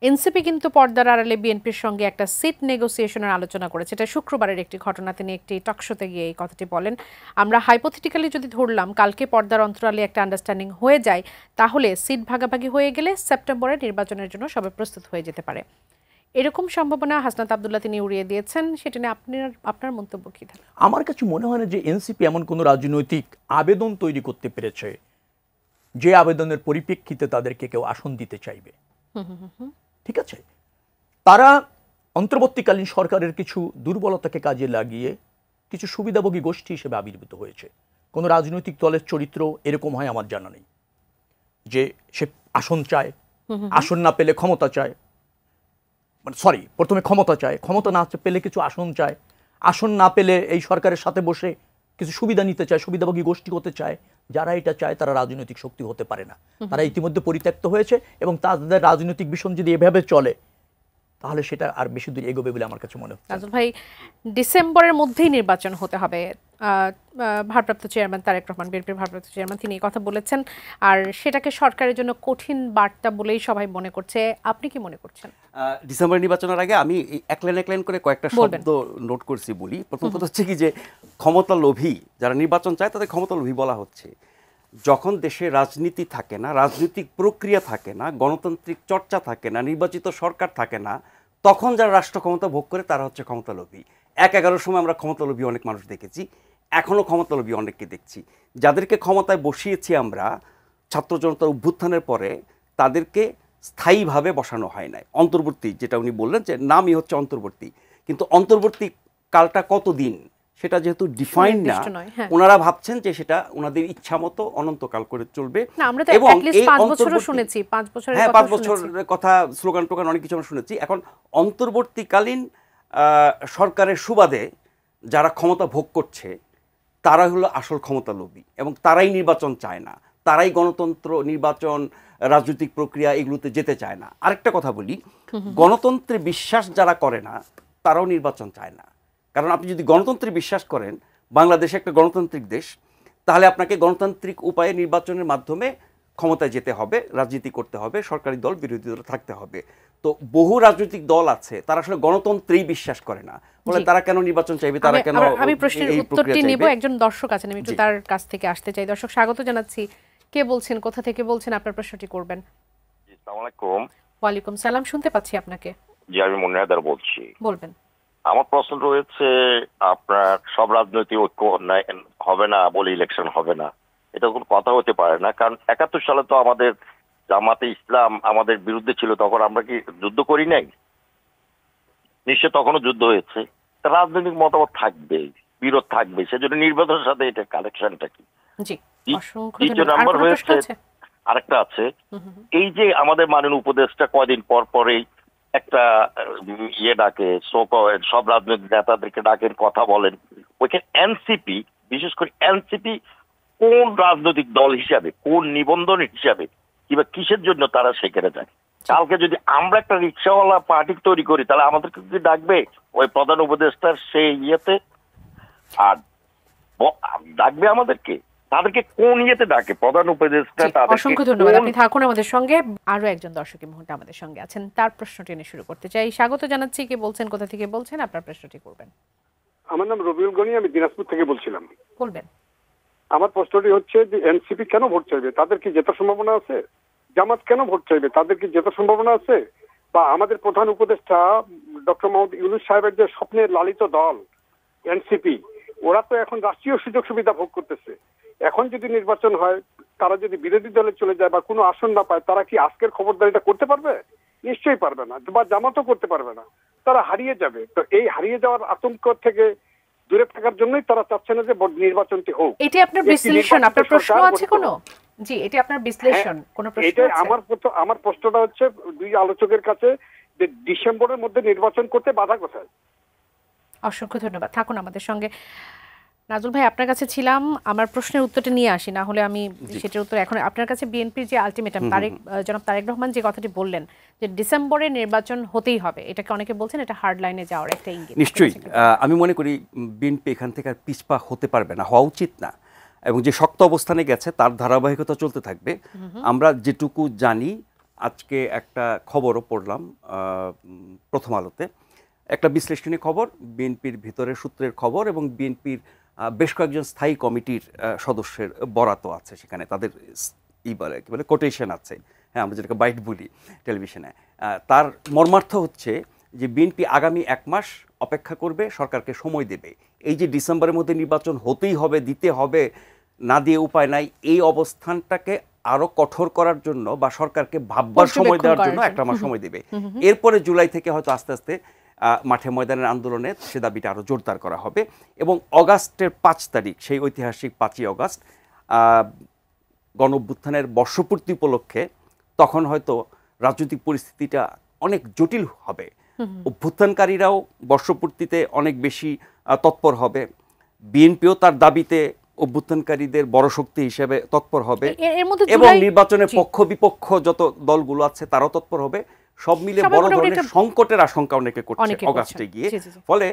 এনসিপি কিন্তু পর্দার আড়ালে বিএনপির সঙ্গে একটা সিট নেগোসিয়েশনের আলোচনা করেছে। এটা শুক্রবারের একটি ঘটনা। তিনি একটি টকশোতে গিয়ে এই কথাটি বলেন। আমরা হাইপোথেটিক্যালি যদি ধরলাম কালকে পর্দার অন্তরালে একটা আন্ডারস্ট্যান্ডিং হয়ে যায়, তাহলে সিট ভাগাভাগি হয়ে গেলে সেপ্টেম্বরে নির্বাচনের জন্য সবাই প্রস্তুত হয়ে যেতে পারে। এরকম সম্ভাবনা হাসনাত আব্দুল্লাহ তিনি উড়িয়ে দিয়েছেন। সেটা নিয়ে আপনার মন্তব্য কি থাকে? আমার কাছে মনে হয় না যে এনসিপি এমন কোনো রাজনৈতিক আবেদন তৈরি করতে পেরেছে যে আবেদনের পরিপ্রেক্ষিতে তাদেরকে কেউ আসন দিতে চাইবে। ঠিক আছে, তারা অন্তর্বর্তীকালীন সরকারের কিছু দুর্বলতাকে কাজে লাগিয়ে কিছু সুবিধাভোগী গোষ্ঠী হিসেবে আবির্ভূত হয়েছে। কোনো রাজনৈতিক দলের চরিত্র এরকম হয় আমার জানা নেই যে সে আসন চায়, আসন না পেলে ক্ষমতা চায়, মানে সরি, প্রথমে ক্ষমতা চায়, ক্ষমতা না পেলে কিছু আসন চায়, আসন না পেলে এই সরকারের সাথে বসে কিছু সুবিধা নিতে চায়, সুবিধাভোগী গোষ্ঠী হতে চায়। যারা এটা চায় তারা রাজনৈতিক শক্তি হতে পারে না, তারা ইতিমধ্যে পরিত্যক্ত হয়েছে, এবং তাদের রাজনৈতিক ভীষণ যদি এভাবে চলে তাহলে সেটা আর বেশি দূর এগোবে বলে আমার কাছে মনে হচ্ছে। রাজু ভাই, ডিসেম্বরের মধ্যেই নির্বাচন হতে হবে। ভারপ্রাপ্ত চেয়ারম্যান তারেক রহমান, বিএনপির ভারপ্রাপ্ত চেয়ারম্যান, তিনি এই কথা বলেছেন, আর সেটাকে সরকারের জন্য কঠিন বার্তা বলেই সবাই মনে করছে। আপনি কি মনে করছেন? ডিসেম্বর নির্বাচনের আগে আমি এক লাইন করে কয়েকটা শব্দ নোট করছি বলি। প্রথম কথা হচ্ছে কি যে ক্ষমতা লোভী যারা নির্বাচন চায় তাদের ক্ষমতা লোভী বলা হচ্ছে। যখন দেশে রাজনীতি থাকে না, রাজনৈতিক প্রক্রিয়া থাকে না, গণতান্ত্রিক চর্চা থাকে না, নির্বাচিত সরকার থাকে না, তখন যারা রাষ্ট্র ক্ষমতা ভোগ করে তারা হচ্ছে ক্ষমতালোভী। 11 সময় আমরা ক্ষমতালোভী অনেক মানুষ দেখেছি, এখনও ক্ষমতালোভী অনেককে দেখছি। যাদেরকে ক্ষমতায় বসিয়েছি আমরা ছাত্র জনতার অভ্যুত্থানের পরে, তাদেরকে স্থায়ীভাবে বসানো হয় নাই। অন্তর্বর্তী, যেটা উনি বললেন যে নামই হচ্ছে অন্তর্বর্তী, কিন্তু অন্তর্বর্তী কালটা কতদিন সেটা যেহেতু ডিফাইন্ড না, ওনারা ভাবছেন যে সেটা ওনাদের ইচ্ছা মতো অনন্তকাল করে চলবে। এবং এই 5 বছরও শুনেছি, 5 বছরের কথা, 5 বছরের কথা, স্লোগান টোগান অনেক কিছু আমরা শুনেছি। এখন অন্তর্বর্তীকালীন সরকারের সুবাদে যারা ক্ষমতা ভোগ করছে তারা হলো আসল ক্ষমতালোভী, এবং তারাই নির্বাচন চায় না, তারাই গণতন্ত্র, নির্বাচন, রাজনৈতিক প্রক্রিয়া এগুলোতে যেতে চায় না। আরেকটা কথা বলি, গণতন্ত্রে বিশ্বাস যারা করে না তারাও নির্বাচন চায় না। কারণ আপনি যদি গণতন্ত্রে বিশ্বাস করেন, বাংলাদেশ একটা গণতান্ত্রিক দেশ, তাহলে আপনাকে গণতান্ত্রিক উপায়ে নির্বাচনের মাধ্যমে ক্ষমতায় যেতে হবে, রাজনীতি করতে হবে, সরকারি দল বিরোধী দল থাকতে হবে। তো বহু রাজনৈতিক দল আছে তারা আসলে গণতন্ত্রেই বিশ্বাস করে না, বলে তারা কেন নির্বাচন চাইবে, তারা কেন আমি প্রশ্নের উত্তরটি নিব। একজন দর্শক আছেন, আমি একটু তার কাছ থেকে আসতে চাই। দর্শক স্বাগত জানাচ্ছি। কে বলছেন, কোথা থেকে বলছেন, আপনার প্রশ্নটি করবেন। আসসালামু আলাইকুম। ওয়ালাইকুম সালাম, শুনতে পাচ্ছি আপনাকে। জি, আমি মুন্না হায়দার বলছি। বলবেন। আমার প্রশ্ন রয়েছে, আপনার সব রাজনৈতিক ঐক্য হবে না বলে ইলেকশন হবে না, এটা কোনো কথা হতে পারে না। কারণ ৭১ সালে তো আমাদের জামাতে ইসলাম আমাদের বিরুদ্ধে ছিল, তখন আমরা কি যুদ্ধ করি নাই? নিশ্চয় তখনও যুদ্ধ হয়েছে। রাজনৈতিক মতামত থাকবে, বিরোধ থাকবে, সেজন্য নির্বাচনের সাথে এটা কানেকশনটা কি? জি, দ্বিতীয় নাম্বার হয়েছে, আরেকটা আছে, এই যে আমাদের মাননীয় উপদেষ্টা কয়দিন পর পরেই একটা ডাকে, সব রাজনৈতিক নেতাদেরকে ডাকেন, কথা বলেন, ওইখানে এনসিপি, বিশেষ করে এনসিপি কোন রাজনৈতিক দল হিসাবে, কোন নিবন্ধন হিসাবে কিংবা কিসের জন্য তারা সেখানে যায়? কালকে যদি আমরা একটা রিক্সাওয়ালা পার্টি তৈরি করি, তাহলে আমাদেরকে কি ডাকবে ওই প্রধান উপদেষ্টার সেই ইয়েতে? আর ডাকবে আমাদেরকে, তাদেরকে কোন ইয়েতে ডাকে প্রধান উপদেষ্টা? অসংখ্য ধন্যবাদ, আপনি থাকুন আমাদের সঙ্গে। আরো একজন দর্শক এই মুহূর্তে আমাদের সঙ্গে আছেন, তার প্রশ্নটি নিয়ে শুরু করতে চাই। স্বাগত জানাচ্ছি। কে বলছেন, কোথা থেকে বলছেন, আপনার প্রশ্নটি করবেন। আমার নাম রবিউল গনি, আমি দিনাজপুর থেকে বলছিলাম। বলবেন। আমার প্রশ্নটি হচ্ছে যে এনসিপি কেন ভোট চাইবে, তাদের কি জেতার সম্ভাবনা আছে? জামাত কেন ভোট চাইবে, তাদের কি জেতার সম্ভাবনা আছে? বা আমাদের প্রধান উপদেষ্টা ডক্টর মোহাম্মদ ইউনূস সাহেবের যে স্বপ্নের লালিত দল এনসিপি, ওরা তো এখন রাষ্ট্রীয় সুযোগ সুবিধা ভোগ করতেছে। এখন যদি নির্বাচন হয়, তারা যদি বিরোধী দলে চলে যায় বা কোনো আসন না পায়, তারা কি আজকের খবরদারিটা করতে পারবে? নিশ্চয়ই পারবে না, বা জামাতও করতে পারবে না, তারা হারিয়ে যাবে। তো এই হারিয়ে যাওয়ার আতঙ্ক থেকে দূরে থাকার জন্যই তারা চাচ্ছে না যে নির্বাচনটি হোক। এটি আপনার বিশ্লেষণ, আপনার প্রশ্ন আছে কোনো? জি, এটি আপনার বিশ্লেষণ, কোনো প্রশ্ন আছে? এটাই আমার প্রশ্নটা হচ্ছে দুই আলোচকের কাছে, যে ডিসেম্বরের মধ্যে নির্বাচন করতে বাধা কোথায়? অসংখ্য ধন্যবাদ, থাকুন আমাদের সঙ্গে। নাজুল ভাই, আপনার কাছে ছিলাম, আমার প্রশ্নের উত্তরটা নিয়ে আসি, না হলে আমি সেটার উত্তর এখন আপনার কাছে। বিএনপির যে আলটিমেটাম, জনাব তারেক রহমান যে কথাটি বললেন যে ডিসেম্বরে নির্বাচন হতেই হবে, এটাকে অনেকে বলছেন এটা হার্ড লাইনে যাওয়ার একটা ইঙ্গিত। নিশ্চয়ই আমি মনে করি বিএনপি এখান থেকে আর পিছপা হতে পারবে না, হওয়া উচিত না, এবং যে শক্ত অবস্থানে গেছে তার ধারাবাহিকতা চলতে থাকবে। আমরা যেটুকু জানি, আজকে একটা খবরও পড়লাম প্রথম আলোতে, একটা বিশ্লেষণী খবর, বিএনপির ভিতরের সূত্রের খবর, এবং বিএনপির বেশ কয়েকজন স্থায়ী কমিটির সদস্যের বরাত আছে সেখানে, তাদের কি বলে কোটেশন আছে, হ্যাঁ, আমরা যেটাকে বাইট বলি টেলিভিশনে। তার মর্মার্থ হচ্ছে যে বিএনপি আগামী 1 মাস অপেক্ষা করবে, সরকারকে সময় দেবে। এই যে ডিসেম্বরের মধ্যে নির্বাচন হতেই হবে, দিতে হবে, না দিয়ে উপায় নাই, এই অবস্থানটাকে আরো কঠোর করার জন্য বা সরকারকে ভাববার সময় দেওয়ার জন্য 1 মাস সময় দেবে। এরপরে জুলাই থেকে হয়তো আস্তে আস্তে মাঠে ময়দানের আন্দোলনে সে দাবিটা আরো জোরদার করা হবে, এবং অগাস্টের 5 তারিখ, সেই ঐতিহাসিক 5ই অগাস্ট গণঅভ্যুত্থানের বর্ষপূর্তি উপলক্ষে, তখন হয়তো রাজনৈতিক পরিস্থিতিটা অনেক জটিল হবে। অভ্যুত্থানকারীরাও বর্ষপূর্তিতে অনেক বেশি তৎপর হবে, বিএনপিও তার দাবিতে অভ্যুত্থানকারীদের বড় শক্তি হিসেবে তৎপর হবে, এবং নির্বাচনের পক্ষ বিপক্ষ যত দলগুলো আছে তারাও তৎপর হবে। সব মিলে বড় ধরনের সংকটের আশঙ্কা অনেকে করছে অগাস্টে গিয়ে। ফলে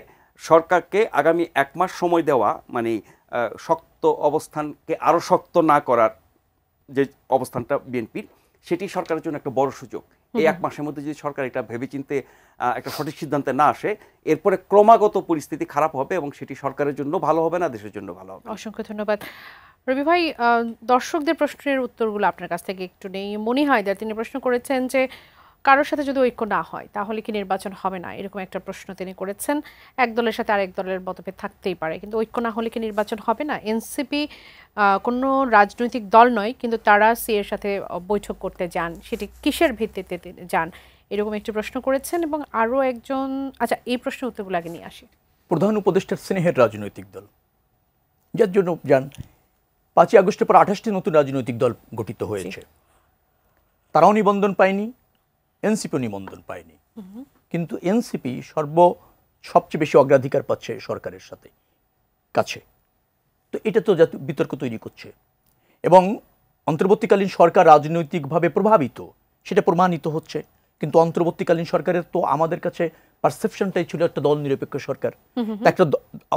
সরকারকে আগামী 1 মাস সময় দেওয়া মানে শক্ত অবস্থানকে আরো শক্ত না করার যে অবস্থানটা বিএনপির, সেটি সরকারের জন্য একটা বড় সুযোগ। এই 1 মাসের মধ্যে যদি সরকার এটা ভেবেচিন্তে একটা সঠিক সিদ্ধান্তে না আসে, এরপরে ক্রমাগত পরিস্থিতি খারাপ হবে, এবং সেটি সরকারের জন্য ভালো হবে না, দেশের জন্য ভালো হবে। অসংখ্য ধন্যবাদ রবি ভাই। দর্শকদের প্রশ্নের উত্তরগুলো আপনার কাছ থেকে একটু নেই। মনি হায়দার, তিনি প্রশ্ন করেছেন যে কারোর সাথে যদি ঐক্য না হয় তাহলে কি নির্বাচন হবে না, এরকম একটা প্রশ্ন তিনি করেছেন। এক দলের সাথে আরেক দলের মতভেদ থাকতেই পারে, কিন্তু ঐক্য না হলে কি নির্বাচন হবে না? এনসিপি কোনো রাজনৈতিক দল নয়, কিন্তু তারা সিএর সাথে বৈঠক করতে যান, সেটি কিসের ভিত্তিতে যান, এরকম একটি প্রশ্ন করেছেন। এবং আরও একজন, আচ্ছা এই প্রশ্নের উত্তরগুলো আগে নিয়ে আসি। প্রধান উপদেষ্টার স্নেহের রাজনৈতিক দল, যার জন্য যান 5ই আগস্টের পর 28টি নতুন রাজনৈতিক দল গঠিত হয়েছে, তারাও নিবন্ধন পায়নি, এনসিপি নিবন্ধন পায়নি, কিন্তু এনসিপি সবচেয়ে বেশি অগ্রাধিকার পাচ্ছে সরকারের সাথে কাছে। তো এটা তো বিতর্ক তৈরি করছে, এবং অন্তর্বর্তীকালীন সরকার রাজনৈতিকভাবে প্রভাবিত, সেটা প্রমাণিত হচ্ছে। কিন্তু অন্তর্বর্তীকালীন সরকারের তো আমাদের কাছে পারসেপশনটাই ছিল একটা দল নিরপেক্ষ সরকার। একটা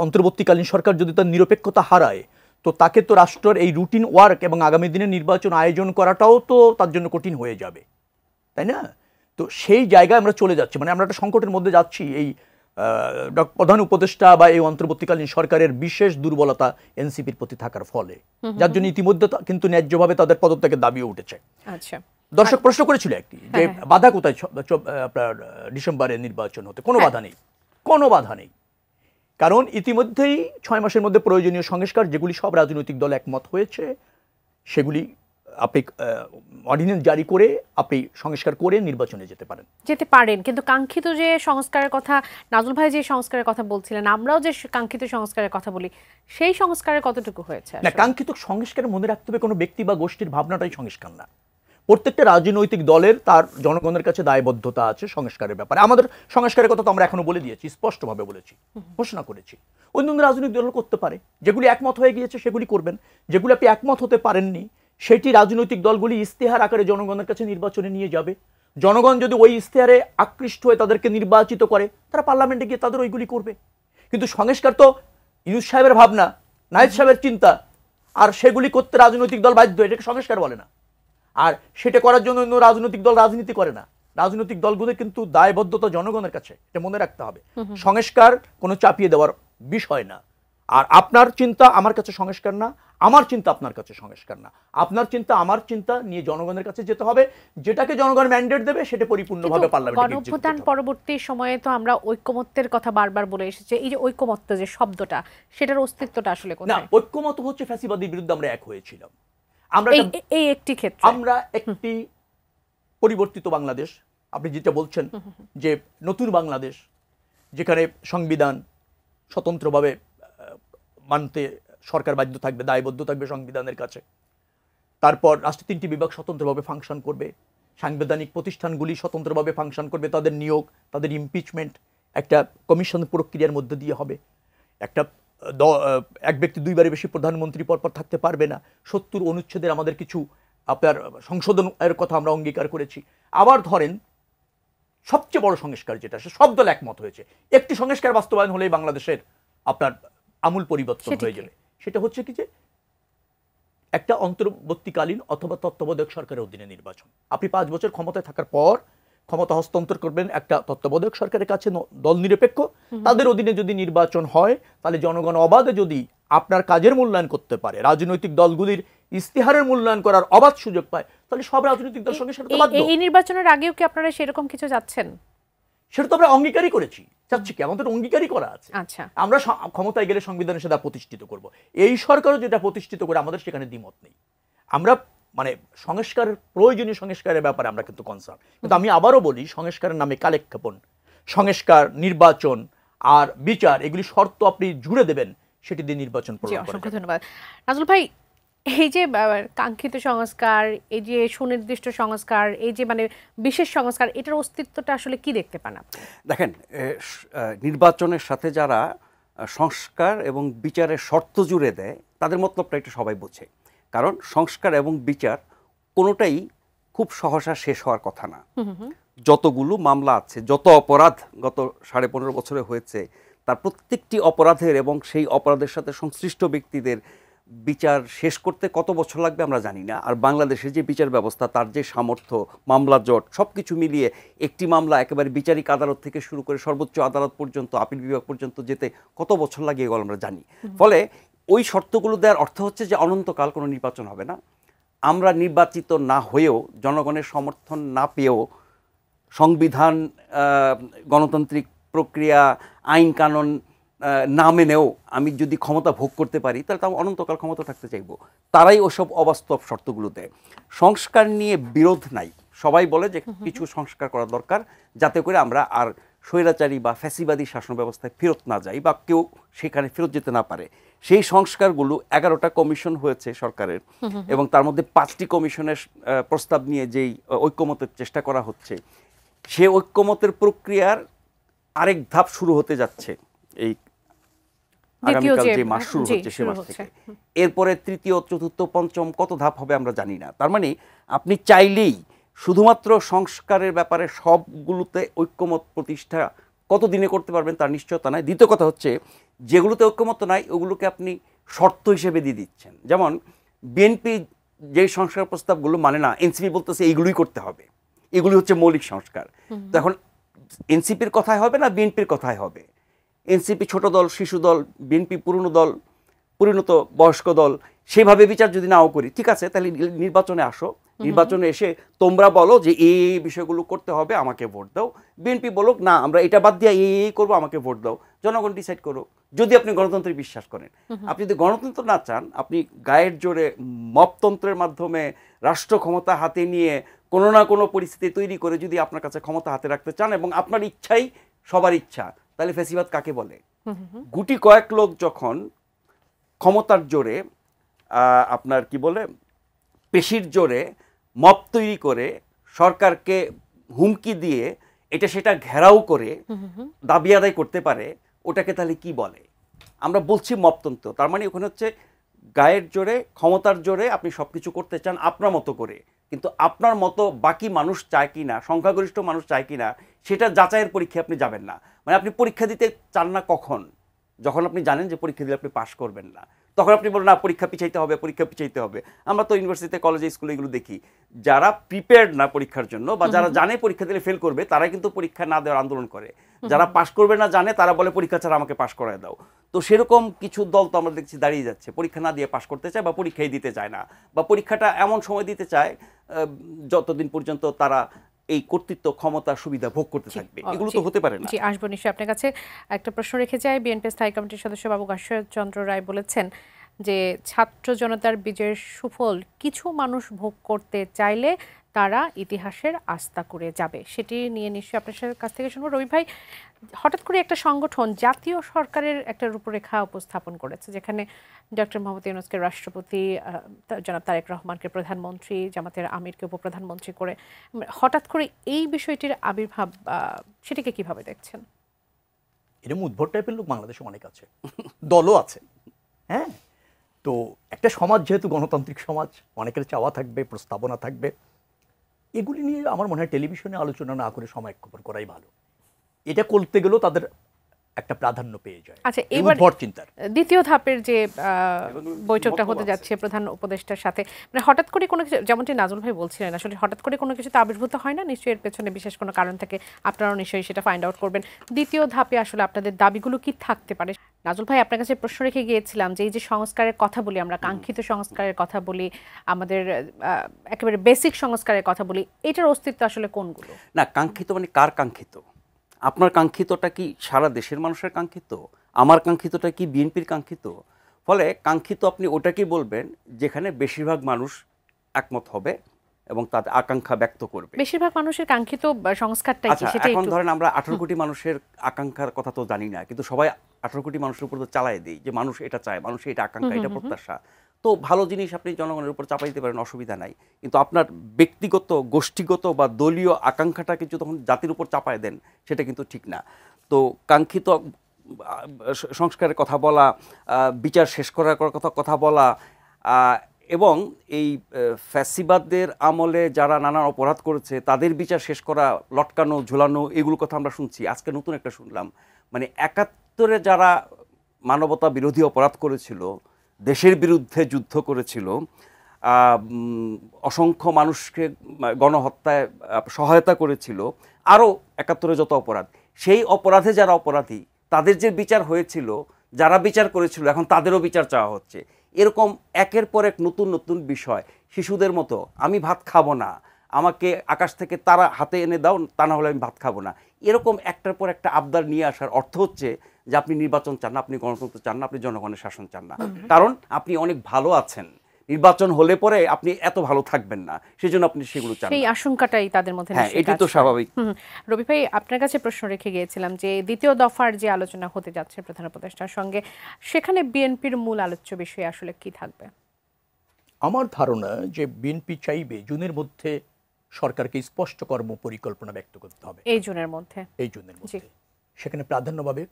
অন্তর্বর্তীকালীন সরকার যদি তার নিরপেক্ষতা হারায়, তো তাকে তো রাষ্ট্রের এই রুটিন ওয়ার্ক এবং আগামী দিনে নির্বাচন আয়োজন করাটাও তো তার জন্য কঠিন হয়ে যাবে, তাই না? তো সেই জায়গায় আমরা চলে যাচ্ছি, মানে আমরা একটা সংকটের মধ্যে যাচ্ছি। এই প্রধান উপদেষ্টা বা এই অন্তর্বর্তীকালীন সরকারের বিশেষ দুর্বলতা এনসিপির প্রতি থাকার ফলে, যার জন্য ইতিমধ্যে কিন্তু ন্যায্যভাবে তাদের পদত্যাগের দাবিও উঠেছে। আচ্ছা, দর্শক প্রশ্ন করেছিল একটি যে বাধা কোথায় আপনার ডিসেম্বরে নির্বাচন হতে? কোনো বাধা নেই, কোনো বাধা নেই। কারণ ইতিমধ্যেই 6 মাসের মধ্যে প্রয়োজনীয় সংস্কার, যেগুলি সব রাজনৈতিক দল একমত হয়েছে, সেগুলি আপনি অর্ডিন্যান্স জারি করে আপনি সংস্কার করে নির্বাচনে যেতে পারেন। কিন্তু কাঙ্ক্ষিত যে সংস্কারের কথা, নাজুল ভাই যে সংস্কারের কথা বলছিলেন, আমরাও যে কাঙ্ক্ষিত সংস্কারের কথা বলি, সেই সংস্কারের কতটুকু হয়েছে? না, কাঙ্ক্ষিত সংস্কারের মনে রাখতে হবে কোনো ব্যক্তি বা গোষ্ঠীর ভাবনাটাই সংস্কার না। প্রত্যেকটা রাজনৈতিক দলের তার জনগণের কাছে দায়বদ্ধতা আছে সংস্কারের ব্যাপারে। আমাদের সংস্কারের কথা তো আমরা এখনো বলে দিয়েছি, স্পষ্টভাবে বলেছি, ঘোষণা করেছি। অন্য রাজনৈতিক দল করতে পারে, যেগুলি একমত হয়ে গিয়েছে সেগুলি করবেন। যেগুলি আপনি একমত হতে পারেননি, সেটি রাজনৈতিক দলগুলি ইস্তেহার আকারে জনগণের কাছে নির্বাচনে নিয়ে যাবে। জনগণ যদি ওই ইস্তেহারে আকৃষ্ট হয়ে তাদেরকে নির্বাচিত করে, তারা পার্লামেন্টে গিয়ে তাদের ওইগুলি করবে। কিন্তু সংস্কার তো ইউনূস সাহেবের ভাবনা, নায়েব সাহেবের চিন্তা, আর সেগুলি করতে রাজনৈতিক দল বাধ্য, এটাকে সংস্কার বলে না। আর সেটা করার জন্য অন্য রাজনৈতিক দল রাজনীতি করে না। রাজনৈতিক দলগুলোর কিন্তু দায়বদ্ধতা জনগণের কাছে, এটা মনে রাখতে হবে। সংস্কার কোনো চাপিয়ে দেওয়ার বিষয় না। আর আপনার চিন্তা আমার কাছে সংস্কার না, আমার চিন্তা আপনার কাছে সংস্কার না। আপনার চিন্তা আমার চিন্তা নিয়ে জনগণের কাছে যেতে হবে, যেটাকে জনগণ ম্যান্ডেট দেবে সেটা পরিপূর্ণভাবে পার্লামেন্টে। গণঅভ্যুত্থান পরবর্তী সময়ে তো আমরা ঐক্যমত্যের কথা বারবার বলে এসেছি। এই যে ঐক্যমত্য যে শব্দটা, সেটার অস্তিত্বটা আসলে কোথায়? না, ঐক্যমত হচ্ছে ফ্যাসিবাদের বিরুদ্ধে আমরা এক হয়েছিলাম। এই একটি ক্ষেত্রে আমরা একটি পরিবর্তিত বাংলাদেশ, আপনি যেটা বলছেন যে নতুন বাংলাদেশ, যেখানে সংবিধান স্বতন্ত্রভাবে মানতে সরকার বাধ্য থাকবে, দায়বদ্ধ থাকবে সংবিধানের কাছে। তারপর রাষ্ট্রের 3টি বিভাগ স্বতন্ত্রভাবে ফাংশন করবে, সাংবিধানিক প্রতিষ্ঠানগুলি স্বতন্ত্রভাবে ফাংশন করবে, তাদের নিয়োগ, তাদের ইমপিচমেন্ট একটা কমিশন প্রক্রিয়ার মধ্যে দিয়ে হবে। এক ব্যক্তি 2বারের বেশি প্রধানমন্ত্রী পরপর থাকতে পারবে না। 70 অনুচ্ছেদের আমাদের কিছু আপনার সংশোধনের কথা আমরা অঙ্গীকার করেছি। আবার ধরেন সবচেয়ে বড় সংস্কার যেটা, সে সব দল একমত হয়েছে, একটি সংস্কার বাস্তবায়ন হলেই বাংলাদেশের আপনার আমূল পরিবর্তন হয়ে যাবে। সেটা হচ্ছে কি, যে একটা অন্তর্বর্তীকালীন অথবা তত্ত্বাবধায়ক সরকারের অধীনে নির্বাচন। আপনি 5 বছর ক্ষমতায় থাকার পর ক্ষমতা হস্তান্তর করবেন একটা তত্ত্বাবধায়ক সরকারের কাছে, দল নিরপেক্ষ, তাদের অধীনে যদি নির্বাচন হয়, তাহলে জনগণ অবাধে যদি আপনার কাজের মূল্যায়ন করতে পারে, রাজনৈতিক দলগুলির ইস্তেহারের মূল্যায়ন করার অবাধ সুযোগ পায়, তাহলে সব রাজনৈতিক দল সঙ্গে সেটা বাধ্য। এই নির্বাচনের আগেও কি আপনারা সেরকম কিছু যাচ্ছেন? সেটা তো আমরা অঙ্গীকারই করেছি। চাচ্ছি কি, আমাদের অঙ্গীকারই করা আছে। আচ্ছা, আমরা ক্ষমতায় গেলে সংবিধানের সেটা প্রতিষ্ঠিত করব। এই সরকারও যেটা প্রতিষ্ঠিত করে, আমাদের সেখানে দ্বিমত নেই। আমরা মানে সংস্কারের, প্রয়োজনীয় সংস্কারের ব্যাপারে আমরা কিন্তু কনসার্ন। কিন্তু আমি আবারও বলি, সংস্কারের নামে কালেক্ষেপণ, সংস্কার, নির্বাচন আর বিচার, এগুলি শর্ত আপনি জুড়ে দেবেন, সেটি দিয়ে নির্বাচন প্রয়োগ করা। অসংখ্য ধন্যবাদ নাজুল ভাই। এই যে কাঙ্ক্ষিত সংস্কার, এই যে সুনির্দিষ্ট সংস্কার, এই যে মানে বিশেষ সংস্কার, এটার অস্তিত্বটা আসলে কি দেখতে পান আপনি? দেখেন, নির্বাচনের সাথে যারা সংস্কার এবং বিচারের শর্ত জুড়ে দেয়, তাদের মতলবটা একটু সবাই বোঝে। কারণ সংস্কার এবং বিচার কোনোটাই খুব সহসা শেষ হওয়ার কথা না। যতগুলো মামলা আছে, যত অপরাধ গত 15.5 বছরে হয়েছে, তার প্রত্যেকটি অপরাধের এবং সেই অপরাধের সাথে সংশ্লিষ্ট ব্যক্তিদের বিচার শেষ করতে কত বছর লাগবে আমরা জানি না। আর বাংলাদেশের যে বিচার ব্যবস্থা, তার যে সামর্থ্য, মামলা জট, সব কিছু মিলিয়ে একটি মামলা একেবারে বিচারিক আদালত থেকে শুরু করে সর্বোচ্চ আদালত পর্যন্ত, আপিল বিভাগ পর্যন্ত যেতে কত বছর লাগে এগুলো আমরা জানি। ফলে ওই শর্তগুলো দেওয়ার অর্থ হচ্ছে যে অনন্তকাল কোনো নির্বাচন হবে না। আমরা নির্বাচিত না হয়েও, জনগণের সমর্থন না পেয়েও, সংবিধান, গণতান্ত্রিক প্রক্রিয়া, আইন কানুন না মেনেও আমি যদি ক্ষমতা ভোগ করতে পারি, তাহলে তো অনন্তকাল ক্ষমতা থাকতে চাইব। তারাই ওসব অবাস্তব শর্তগুলো দেয়। সংস্কার নিয়ে বিরোধ নাই, সবাই বলে যে কিছু সংস্কার করা দরকার, যাতে করে আমরা আর স্বৈরাচারী বা ফ্যাসিবাদী শাসন ব্যবস্থায় ফেরত না যাই, বা কেউ সেখানে ফেরত যেতে না পারে। সেই সংস্কারগুলো 11টা কমিশন হয়েছে সরকারের, এবং তার মধ্যে 5টি কমিশনের প্রস্তাব নিয়ে যেই ঐক্যমতের চেষ্টা করা হচ্ছে, সে ঐক্যমতের প্রক্রিয়ার আরেক ধাপ শুরু হতে যাচ্ছে এই আগামীকাল যে মাস শুরু হচ্ছে সে মাস থেকে। এরপরে তৃতীয়, চতুর্থ, পঞ্চম কত ধাপ হবে আমরা জানি না। তার মানে আপনি চাইলেই শুধুমাত্র সংস্কারের ব্যাপারে সবগুলোতে ঐক্যমত প্রতিষ্ঠা কতদিনে করতে পারবেন তার নিশ্চয়তা নাই। দ্বিতীয় কথা হচ্ছে যেগুলোতে ঐক্যমত নাই ওগুলোকে আপনি শর্ত হিসেবে দিয়ে দিচ্ছেন। যেমন বিএনপি যে সংস্কার প্রস্তাবগুলো মানে না, এনসিপি বলতেছে এইগুলোই করতে হবে, এগুলি হচ্ছে মৌলিক সংস্কার। তো এখন এনসিপির কথায় হবে না বিএনপির কথায় হবে? এনসিপি ছোট দল, শিশু দল, বিএনপি পুরনো দল, পরিণত বয়স্ক দল, সেভাবে বিচার যদি নাও করি, ঠিক আছে, তাহলে নির্বাচনে আসো, নির্বাচনে এসে তোমরা বলো যে এই বিষয়গুলো করতে হবে, আমাকে ভোট দাও। বিএনপি বলুক না আমরা এটা বাদ দিয়ে এই করবো, আমাকে ভোট দাও। জনগণ ডিসাইড করো, যদি আপনি গণতন্ত্রে বিশ্বাস করেন। আপনি যদি গণতন্ত্র না চান, আপনি গায়ের জোরে মপতন্ত্রের মাধ্যমে রাষ্ট্র ক্ষমতা হাতে নিয়ে কোনো না কোনো পরিস্থিতি তৈরি করে যদি আপনার কাছে ক্ষমতা হাতে রাখতে চান এবং আপনার ইচ্ছাই সবার ইচ্ছা, তাহলে ফ্যাসিবাদ কাকে বলে? গুটি কয়েক লোক যখন ক্ষমতার জোরে আপনার কি বলে পেশির জোরে মপ তৈরি করে সরকারকে হুমকি দিয়ে এটা সেটা ঘেরাও করে দাবি আদায় করতে পারে, ওটাকে তাহলে কি বলে? আমরা বলছি মপতন্ত্র। তার মানে ওখানে হচ্ছে গায়ের জোরে, ক্ষমতার জোরে আপনি সব কিছু করতে চান আপনার মতো করে, কিন্তু আপনার মতো বাকি মানুষ চায় কি না, সংখ্যাগরিষ্ঠ মানুষ চায় কি না, সেটা যাচাইয়ের পরীক্ষায় আপনি যাবেন না। মানে আপনি পরীক্ষা দিতে চান না কখন? যখন আপনি জানেন যে পরীক্ষা দিলে আপনি পাশ করবেন না, তখন আপনি বলেন না পরীক্ষা পিছাইতে হবে, পরীক্ষা পিছাইতে হবে। আমরা তো ইউনিভার্সিটিতে, কলেজে, স্কুলে এগুলো দেখি। যারা প্রিপেয়ার্ড না পরীক্ষার জন্য বা যারা জানে পরীক্ষা দিলে ফেল করবে, তারা কিন্তু পরীক্ষা না দেওয়ার আন্দোলন করে। যারা পাশ করবে না জানে, তারা বলে পরীক্ষা ছাড়া আমাকে পাশ করায় দাও। তো সেরকম কিছু দল তো আমরা দেখছি দাঁড়িয়ে যাচ্ছে, পরীক্ষা না দিয়ে পাশ করতে চায় বা পরীক্ষাই দিতে চায় না, বা পরীক্ষাটা এমন সময় দিতে চায় যতদিন পর্যন্ত তারা এই কর্তৃত্ব, ক্ষমতা, সুবিধা ভোগ করতে থাকবে। এগুলো তো হতে পারে না। জি, আসবো নিশ্চয়ই আপনার কাছে। একটা প্রশ্ন রেখে যাই। বিএনপি স্থায়ী কমিটির সদস্য বাবু গাশ্বরচন্দ্র রায় বলেছেন যে ছাত্র জনতার বিজয়ের সুফল কিছু মানুষ ভোগ করতে চাইলে তারা ইতিহাসের আস্থা করে যাবে। সেটি নিয়ে নিশ্চয়ই আপনার কাছ থেকে শুনবো। রবি ভাই, হঠাৎ করে একটা সংগঠন জাতীয় সরকারের একটা রূপরেখা উপস্থাপন করেছে, যেখানে ডক্টর মোহাম্মদ ইউনূসকে রাষ্ট্রপতি, জনাব তারেক রহমানকে প্রধানমন্ত্রী, জামাতের আমিরকে উপপ্রধানমন্ত্রী করে, হঠাৎ করে এই বিষয়টির আবির্ভাব, সেটিকে কিভাবে দেখছেন? এরকম উদ্ভট টাইপের লোক বাংলাদেশে অনেক আছে, দলও আছে। হ্যাঁ, তো একটা সমাজ যেহেতু গণতান্ত্রিক সমাজ, অনেকের চাওয়া থাকবে, প্রস্তাবনা থাকবে। এগুলি নিয়ে আমার মনে হয় টেলিভিশনে আলোচনা না করে সময় খবর করাই ভালো। এটা করতে গেলেও তাদের একটা প্রাধান্য পেয়ে যায়। আচ্ছা, এবার চিন্তার দ্বিতীয় ধাপের যে বৈঠকটা হতে যাচ্ছে প্রধান উপদেষ্টার সাথে, মানে হঠাৎ করে কোনো কিছু, যেমনটি নাজুল ভাই বলছিলেন, আসলে হঠাৎ করে কোনো কিছু তো আবির্ভূত হয় না, নিশ্চয়ই এর পেছনে বিশেষ কোনো কারণ থাকে, আপনারাও নিশ্চয়ই সেটা ফাইন্ড আউট করবেন। দ্বিতীয় ধাপে আসলে আপনাদের দাবিগুলো কি থাকতে পারে? নাজুল ভাই, আপনার কাছে প্রশ্ন রেখে গিয়েছিলাম যে এই যে সংস্কারের কথা বলি আমরা, কাঙ্ক্ষিত সংস্কারের কথা বলি, আমাদের একেবারে বেসিক সংস্কারের কথা বলি, এটার অস্তিত্ব আসলে কোনগুলো? না, কাঙ্ক্ষিত মানে কার কাঙ্ক্ষিত? আপনার কাঙ্ক্ষিতটা কি সারা দেশের মানুষের কাঙ্ক্ষিত? আমার কাঙ্ক্ষিতটা কি বিএনপির কাঙ্ক্ষিত? ফলে কাঙ্ক্ষিত আপনি ওটাকেই বলবেন যেখানে বেশিরভাগ মানুষ একমত হবে এবং তাদের আকাঙ্ক্ষা ব্যক্ত করবে। বেশিরভাগ মানুষের কাঙ্ক্ষিত সংস্কারটাই কি সেটা? এখন ধরেন আমরা 18 কোটি মানুষের আকাঙ্ক্ষার কথা তো জানি না, কিন্তু সবাই 18 কোটি মানুষের উপর তো চালাই দেই যে মানুষ এটা চায়, মানুষ এটা আকাঙ্ক্ষা, এটা প্রত্যাশা। তো ভালো জিনিস আপনি জনগণের উপর চাপাই দিতে পারেন, অসুবিধা নাই। কিন্তু আপনার ব্যক্তিগত, গোষ্ঠীগত বা দলীয় আকাঙ্ক্ষাটা কিছু তখন জাতির উপর চাপায় দেন, সেটা কিন্তু ঠিক না। তো কাঙ্ক্ষিত সংস্কারের কথা বলা, বিচার শেষ করার কথা বলা, এবং এই ফ্যাসিবাদদের আমলে যারা নানা অপরাধ করেছে তাদের বিচার শেষ করা, লটকানো, ঝুলানো, এগুলো কথা আমরা শুনছি। আজকে নতুন একটা শুনলাম, মানে 71-এ যারা মানবতা বিরোধী অপরাধ করেছিল, দেশের বিরুদ্ধে যুদ্ধ করেছিল, অসংখ্য মানুষকে গণহত্যায় সহায়তা করেছিল, আরও 71-এ যত অপরাধ, সেই অপরাধে যারা অপরাধী তাদের যে বিচার হয়েছিল, যারা বিচার করেছিল এখন তাদেরও বিচার চাওয়া হচ্ছে। এরকম একের পর এক নতুন নতুন বিষয়। শিশুদের মতো আমি ভাত খাবো না, আমাকে আকাশ থেকে তারা হাতে এনে দাও, তা না হলে আমি ভাত খাবো না। এরকম একটার পর একটা আবদার নিয়ে আসার অর্থ হচ্ছে যে আপনি নির্বাচন চান না, আপনি গণতন্ত্র চান না, আপনি জনগণের শাসন চান না। কারণ আপনি অনেক ভালো আছেন, নির্বাচন হলে পরে আপনি এত ভালো থাকবেন না, সেজন্য আপনি সেগুলো চান। সেই আশঙ্কাটাই তাদের মধ্যে। হ্যাঁ, এটা তো স্বাভাবিক। রবি ভাই, আপনার কাছে প্রশ্ন রেখে গিয়েছিলাম যে দ্বিতীয় দফার যে আলোচনা হতে যাচ্ছে প্রধান উপদেষ্টার সঙ্গে, সেখানে বিএনপির মূল আলোচ্য বিষয় আসলে কি থাকবে? আমার ধারণা যে বিএনপি চাইবে জুনের মধ্যে সরকারকে স্পষ্ট কর্ম পরিকল্পনা ব্যক্ত করতে হবে। এই জুনের মধ্যে? এই জুনের মধ্যে। সেখানে প্রাধান্য পাবে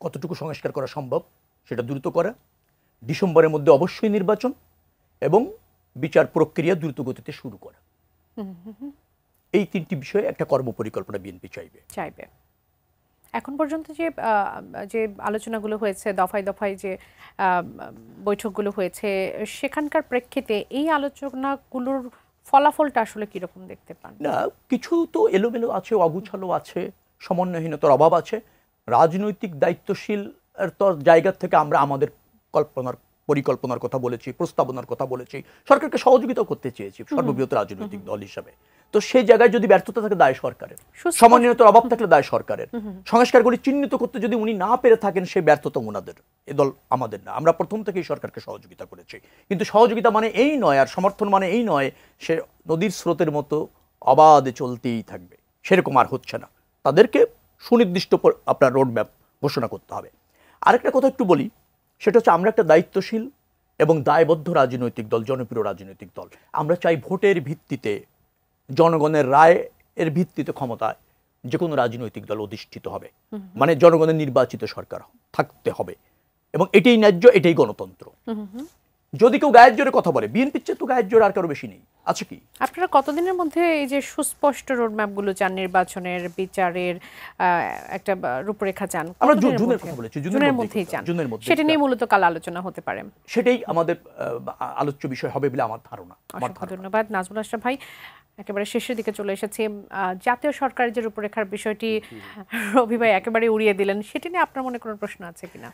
কতটুকু সংস্কার করা সম্ভব সেটা দ্রুত করা, ডিসেম্বরের মধ্যে অবশ্যই নির্বাচন এবং বিচার প্রক্রিয়া দ্রুত গতিতে শুরু করা। এই তিনটি বিষয়ে একটা কর্মপরিকল্পনা বিএনপি চাইবে। এখন পর্যন্ত যে আলোচনাগুলো হয়েছে, দফায় দফায় যে বৈঠকগুলো হয়েছে, সেখানকার প্রেক্ষিতে এই আলোচনাগুলোর ফলাফলটা আসলে কিরকম দেখতে পান? না, কিছু তো এলোমেলো আছে, অগুছালো আছে, সমন্বয়হীনতার অভাব আছে। রাজনৈতিক দায়িত্বশীল জায়গা থেকে আমরা আমাদের পরিকল্পনার কথা বলেছি, প্রস্তাবনার কথা বলেছি, সরকারকে সহযোগিতা করতে চেয়েছি সর্ববৃহৎ রাজনৈতিক দল হিসাবে। তো সেই জায়গায় যদি ব্যর্থতা থাকে দায় সরকারের, সমন্বয়তার অভাব থাকলে দায় সরকারের। সংস্কারগুলি চিহ্নিত করতে যদি উনি না পেরে থাকেন, সেই ব্যর্থতা ওনাদের, এ দল আমাদের না। আমরা প্রথম থেকেই সরকারকে সহযোগিতা করেছি, কিন্তু সহযোগিতা মানে এই নয়, আর সমর্থন মানে এই নয় সে নদীর স্রোতের মতো অবাধে চলতেই থাকবে, সেরকম আর হচ্ছে না। তাদেরকে সুনির্দিষ্ট আপনার রোডম্যাপ ঘোষণা করতে হবে। আরেকটা কথা একটু বলি, সেটা হচ্ছে আমরা একটা দায়িত্বশীল এবং দায়বদ্ধ রাজনৈতিক দল, জনপ্রিয় রাজনৈতিক দল। আমরা চাই ভোটের ভিত্তিতে, জনগণের রায়ের ভিত্তিতে ক্ষমতায় যে কোনো রাজনৈতিক দল অধিষ্ঠিত হবে, মানে জনগণের নির্বাচিত সরকার থাকতে হবে, এবং এটাই ন্যায্য, এটাই গণতন্ত্র। যদি কেউ গায়ের জোরে কথা বলে, বিএনপির চেয়ে তো গায়ের জোরে আর কারো বেশি নেই, আছে কি? আপনারা কতদিনের মধ্যে এই যে সুস্পষ্ট রোডম্যাপগুলো চান, নির্বাচনের বিচারের একটা রূপরেখা চান? আমরা জুনের কথা বলেছি, জুনের মধ্যেই চান, সেটা নিয়ে মূলত কাল আলোচনা হতে পারে। সেটাই আমাদের আলোচ্য বিষয় হবে বলে আমার ধারণা। ধন্যবাদ নাজমুল আশরাফ ভাই। একেবারে শেষের দিকে চলে এসেছি। জাতীয় সরকারের যে রূপরেখার বিষয়টি রবি ভাই একেবারে উড়িয়ে দিলেন, সেটি নিয়ে আপনার মনে কোনো প্রশ্ন আছে কিনা?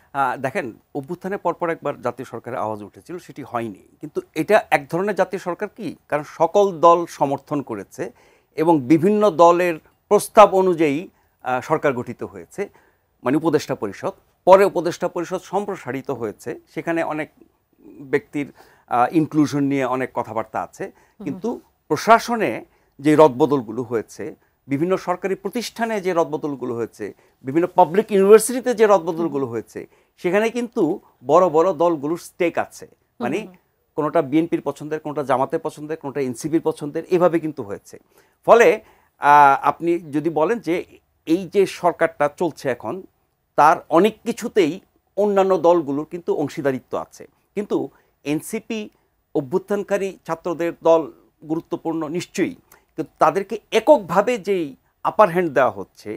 দেখেন, অভ্যুত্থানের পরপর একবার জাতীয় সরকারের আওয়াজ উঠেছিল, সেটি হয়নি। কিন্তু এটা এক ধরনের জাতীয় সরকার কি, কারণ সকল দল সমর্থন করেছে এবং বিভিন্ন দলের প্রস্তাব অনুযায়ী সরকার গঠিত হয়েছে, মানে উপদেষ্টা পরিষদ। পরে উপদেষ্টা পরিষদ সম্প্রসারিত হয়েছে, সেখানে অনেক ব্যক্তির ইনক্লুশন নিয়ে অনেক কথাবার্তা আছে। কিন্তু প্রশাসনে যে রদবদলগুলো হয়েছে, বিভিন্ন সরকারি প্রতিষ্ঠানে যে রদবদলগুলো হয়েছে, বিভিন্ন পাবলিক ইউনিভার্সিটিতে যে রদবদলগুলো হয়েছে, সেখানে কিন্তু বড় বড় দলগুলোর স্টেক আছে। মানে কোনোটা বিএনপির পছন্দের, কোনোটা জামাতের পছন্দের, কোনোটা এনসিপির পছন্দের, এভাবে কিন্তু হয়েছে। ফলে আপনি যদি বলেন যে এই যে সরকারটা চলছে এখন, তার অনেক কিছুতেই অন্যান্য দলগুলোর কিন্তু অংশীদারিত্ব আছে। কিন্তু এনসিপি অভ্যুত্থানকারী ছাত্রদের দল গুরুত্বপূর্ণ নিশ্চয়ই, কিন্তু তাদেরকে এককভাবে যেই আপার হ্যান্ড দেওয়া হচ্ছে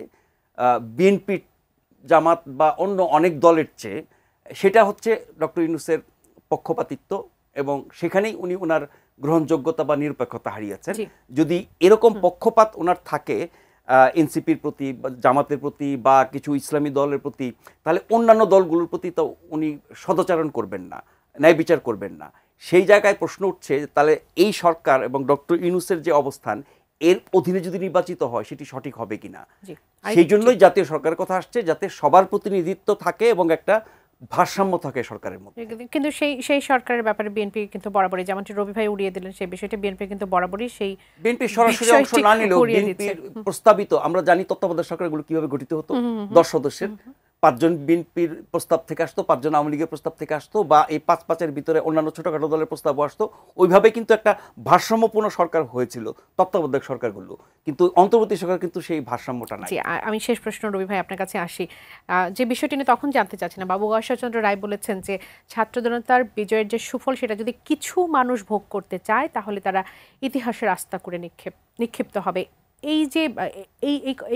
বিএনপি, জামাত বা অন্য অনেক দলের চেয়ে, সেটা হচ্ছে ডক্টর ইউনূসের পক্ষপাতিত্ব, এবং সেখানেই উনি ওনার গ্রহণযোগ্যতা বা নিরপেক্ষতা হারিয়েছেন। যদি এরকম পক্ষপাত ওনার থাকে এনসিপির প্রতি, জামাতের প্রতি বা কিছু ইসলামী দলের প্রতি, তাহলে অন্যান্য দলগুলোর প্রতি তো উনি সদাচরণ করবেন না, ন্যায় বিচার করবেন না। সেই জায়গায় প্রশ্ন উঠছে, তাহলে এই সরকার এবং ডক্টর ইউনূসের যে অবস্থান, এর অধীনে যদি নির্বাচিত হয় সেটি সঠিক হবে কিনা। সেই জন্যই জাতীয় সরকারের কথা আসছে, যাতে সবার প্রতিনিধিত্ব থাকে এবং একটা ভারসাম্য থাকে সরকারের মধ্যে। কিন্তু সেই সরকারের ব্যাপারে বিএনপি কিন্তু বরাবরই, যেমনটি রবি ভাই উড়িয়ে দিলেন সেই বিষয়টা, বিএনপি কিন্তু বরাবরই সেই বিএনপি সরাসরি অংশ না নিলেও বিএনপির প্রস্তাবিত, আমরা জানি তত্ত্বাবধায়ক সরকারগুলো কিভাবে গঠিত হতো, 10 সদস্যের, 5 জন বিএনপির প্রস্তাব থেকে আসতো, 5 জন আওয়ামী লীগের প্রস্তাব থেকে আসতো, বা এই 5-5-এর ভিতরে অন্যান্য ছোটখাটো দলের প্রস্তাবও আসতো। ওইভাবে কিন্তু একটা ভারসাম্যপূর্ণ সরকার হয়েছিল তত্ত্বাবধায়ক সরকারগুলো, কিন্তু অন্তর্বর্তী সরকার কিন্তু সেই ভারসাম্যটা নাই। আমি শেষ প্রশ্ন রবি ভাই আপনার কাছে আসি, যে বিষয়টি নিয়ে তখন জানতে চাচ্ছি না, বাবু গয়েশ্বরচন্দ্র রায় বলেছেন যে ছাত্র জনতার বিজয়ের যে সুফল, সেটা যদি কিছু মানুষ ভোগ করতে চায় তাহলে তারা ইতিহাসের আস্থা করে নিক্ষিপ্ত হবে। এই যে এই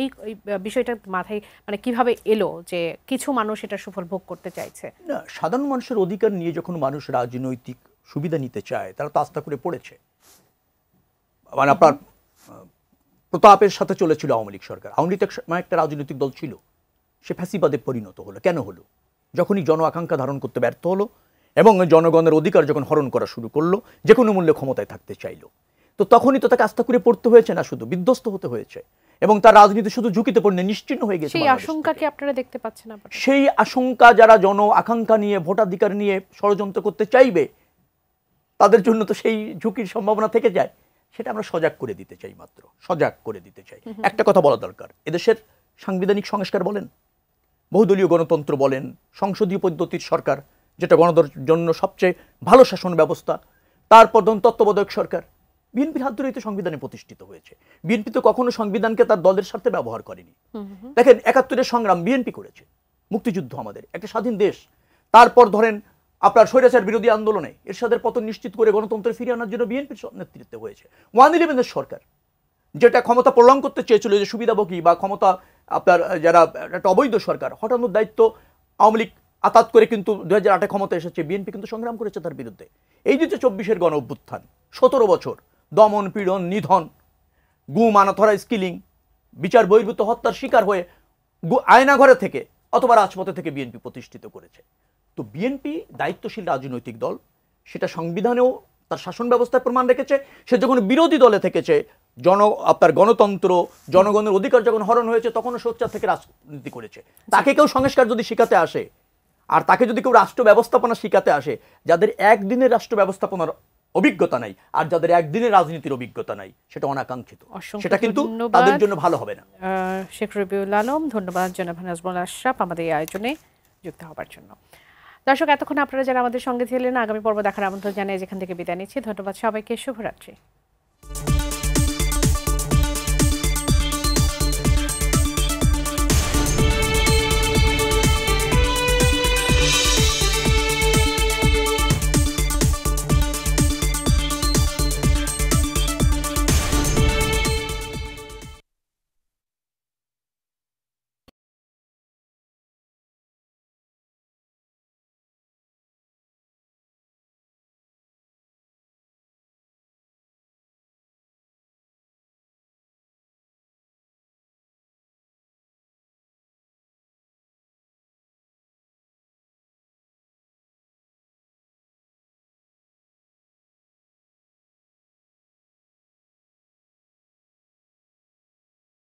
বিষয়টা মাথায় মানে কিভাবে এলো যে কিছু মানুষ এটা সুফল ভোগ করতে চাইছে? না, সাধারণ মানুষের অধিকার নিয়ে যখন মানুষ রাজনৈতিক সুবিধা নিতে চায়, তারা তো আস্থা করে পড়েছে। মানে আপনার প্রতাপের সাথে চলেছিল আওয়ামী লীগ সরকার। আওয়ামী লীগ একটা রাজনৈতিক দল ছিল, সে ফ্যাসিবাদে পরিণত হলো। কেন হলো? যখনই জন আকাঙ্ক্ষা ধারণ করতে ব্যর্থ হলো এবং জনগণের অধিকার যখন হরণ করা শুরু করলো, যে কোনো মূল্যে ক্ষমতায় থাকতে চাইলো, তো তখনই তো তাকে আস্থা করে পড়তে হয়েছে, না শুধু বিধ্বস্ত হতে হয়েছে, এবং তার রাজনীতি শুধু ঝুঁকিতে পড়ে নিশ্চিহ্ন হয়ে গেছে। সেই আশঙ্কাকে আপনারা দেখতে পাচ্ছেন না? সেই আশঙ্কা যারা জন আকাঙ্ক্ষা নিয়ে, ভোটাধিকার নিয়ে ষড়যন্ত্র করতে চাইবে, তাদের জন্য তো সেই ঝুঁকির সম্ভাবনা থেকে যায়। সেটা আমরা সজাগ করে দিতে চাই, মাত্র সজাগ করে দিতে চাই। একটা কথা বলা দরকার, এদেশের সাংবিধানিক সংস্কার বলেন, বহুদলীয় গণতন্ত্র বলেন, সংসদীয় পদ্ধতির সরকার, যেটা গণতন্ত্রের জন্য সবচেয়ে ভালো শাসন ব্যবস্থা, তারপর তত্ত্বাবধায়ক সরকার, বিএনপির হাত ধরেই তো সংবিধানে প্রতিষ্ঠিত হয়েছে। বিএনপি তো কখনো সংবিধানকে তার দলের স্বার্থে ব্যবহার করেনি। দেখেন, ৭১-এর সংগ্রাম বিএনপি করেছে, মুক্তিযুদ্ধ, আমাদের একটা স্বাধীন দেশ, তারপর ধরেন আপনার স্বৈরাচার বিরোধী আন্দোলনে এরশাদের পতন নিশ্চিত করে গণতন্ত্র ফিরিয়ে আনার জন্য বিএনপির নেতৃত্বে হয়েছে 111 সরকার, যেটা ক্ষমতা প্রলং করতে চেয়েছিল, যে সুবিধাভোগী বা ক্ষমতা আপনার যারা একটা অবৈধ সরকার, হটানোর দায়িত্ব আওয়ামী লীগ আতাত করে কিন্তু 2008 ক্ষমতা এসেছে, বিএনপি কিন্তু সংগ্রাম করেছে তার বিরুদ্ধে। এই যে 24-এর গণ অভ্যুত্থান, 17 বছর দমন পীড়ন নিধন গুম আনাথরা স্কিলিং বিচার বহির্ভূত হত্যার শিকার হয়ে আয়নাঘরে থেকে অথবা রাজপথে থেকে বিএনপি প্রতিষ্ঠিত করেছে। তো বিএনপি দায়িত্বশীল রাজনৈতিক দল, সেটা সংবিধানেও তার শাসন ব্যবস্থায় প্রমাণ রেখেছে। সে যখন বিরোধী দলে থেকেছে, আপনার গণতন্ত্র জনগণের অধিকার যখন হরণ হয়েছে, তখনও সোচ্চার থেকে রাজনীতি করেছে। তাকে কেউ সংস্কার যদি শিখাতে আসে, আর তাকে যদি কেউ রাষ্ট্র ব্যবস্থাপনা শিখাতে আসে, যাদের একদিনের রাষ্ট্র ব্যবস্থাপনার অভিজ্ঞতা নাই আর যাদের একদিনের রাজনীতির অভিজ্ঞতা নাই, সেটা অনাকাঙ্ক্ষিত, সেটা কিন্তু তাদের জন্য ভালো হবে না। শেখ রবিউল আলম, ধন্যবাদ জনাব নাজমুল আশরাফ আমাদের এই আয়োজনে যুক্ত হবার জন্য। দর্শক, এতক্ষণ আপনারা যারা আমাদের সঙ্গে ছিলেন, আগামী পর্ব দেখার আমন্ত্রণ জানিয়ে যেখান থেকে বিদায় নিচ্ছি। ধন্যবাদ সবাইকে, শুভরাত্রি।